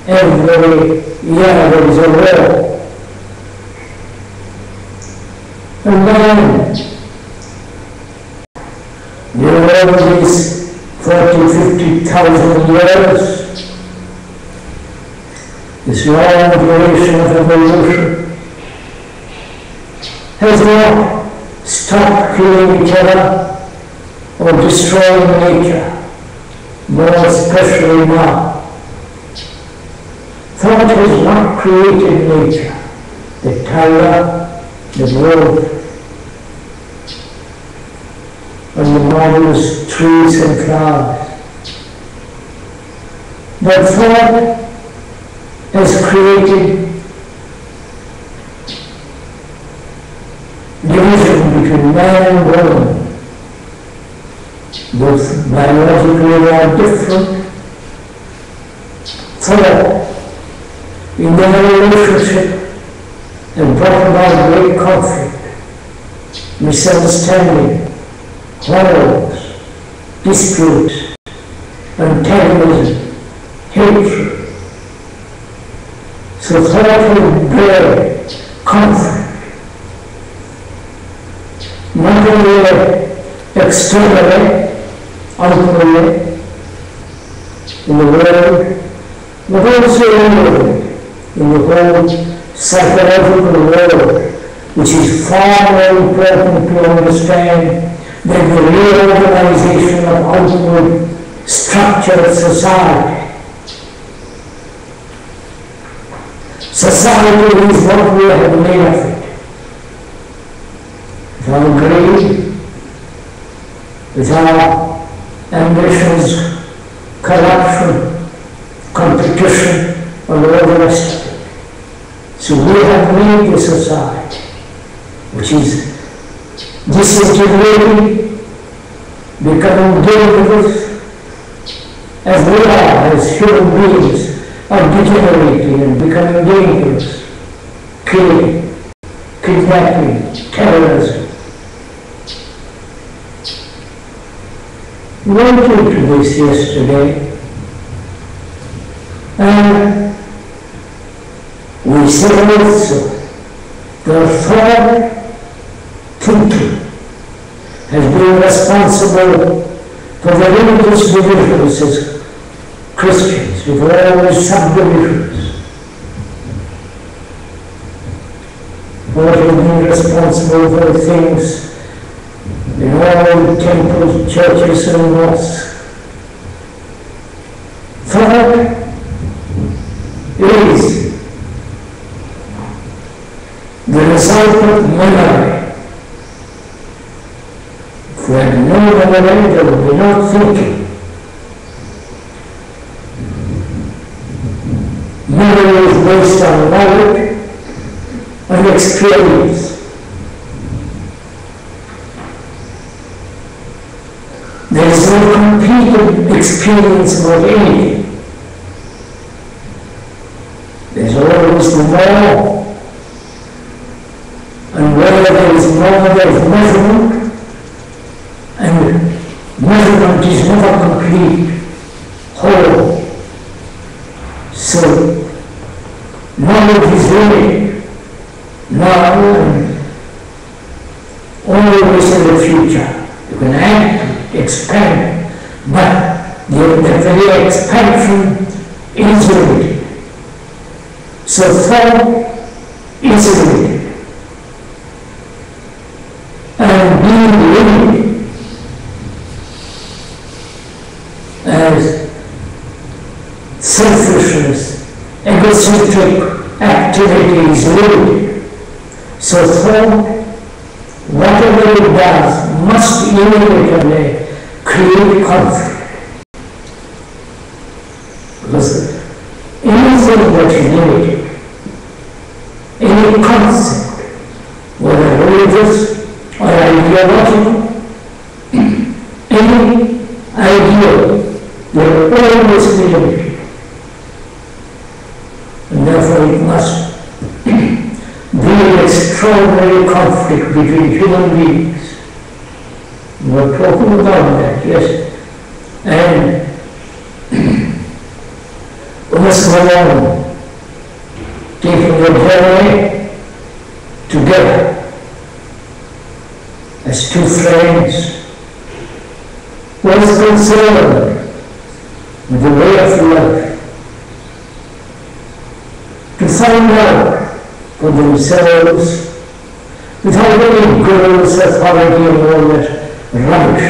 K: every year there is a war. And then there are all these 40,000-50,000 years, this long duration of evolution has not stopped killing each other or destroying nature, more especially now. Thought has not created nature, the tiger, the wolf, and the marvelous trees and flowers. But thought has created division between man and woman. Both biologically they are different. Thought in their relationship and brought about great conflict, misunderstanding, quarrels, disputes, antagonism, hatred. So thought will bear conflict, not only externally, outwardly, in the world, but also inwardly, in the whole psychological world, which is far more important to understand than the reorganization of outward structure of society. Society is what we have made of it. With our greed, with our ambitions, corruption, competition, and all the rest of it. So we have made a society which is disintegrating, becoming dangerous, as we are as human beings, are degenerating and becoming dangerous, killing, kidnapping, terrorism. We went into this yesterday, and we said also the thought thinking has been responsible for the religious divisions as Christians, with all the subdivisions. What has been responsible for things in all the temples, churches, and mosques. Thought is the result of memory. If we have no memory, there will be no thinking. Memory is based on knowledge and experience. There is no complete experience about anything. There's always the more, and where there is more, there is measurement, and measurement is never complete, whole. So, knowledge is limited now and always in the future. You can act, expand, but the very expansion is limited. So thought is limited. And being limited as selfishness, egotism, egocentric activity is limited. So thought, whatever it does, must inevitably create conflict. Because anything that is limited, any concept, whether religious or ideological, any idea will always be limited. And therefore it must be an extraordinary conflict between human beings. We're talking about that, yes. And we must go on taking the journey together as two friends. One is concerned with the way of life, to find out for themselves, without any girls, authority, and all that rubbish.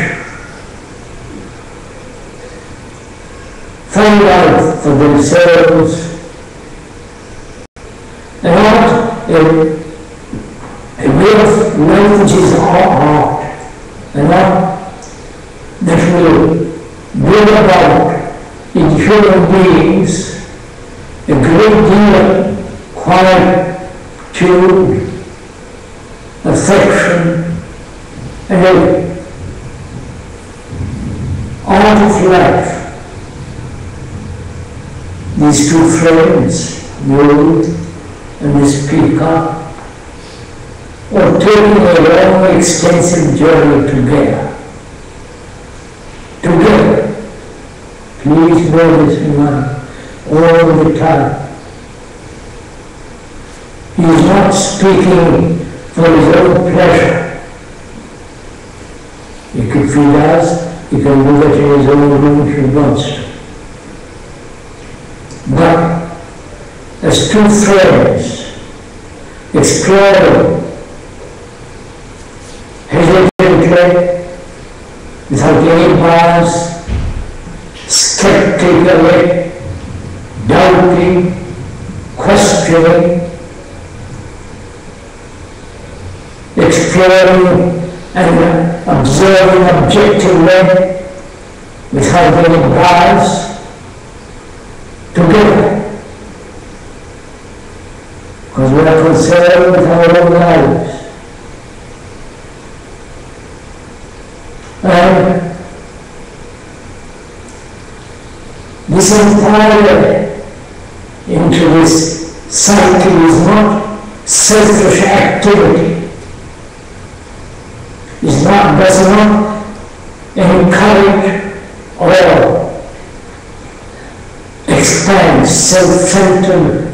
K: Find out for themselves and not a way of life which is art, and not that will bring about in human beings a great deal of quietude, affection, and an art of life. These two friends, you and the speaker, are taking a long, extensive journey together. Together. Please bear this in mind all the time. He is not speaking for his own pleasure. If he does, he can do that in his own room if he wants to. But as two friends, exploring hesitantly, without any bias, skeptically, doubting, questioning, exploring and observing objectively, without any bias, together. Because we are concerned with our own lives. And this entirely into this cycle is not selfish activity. Does not encourage or expand self-centered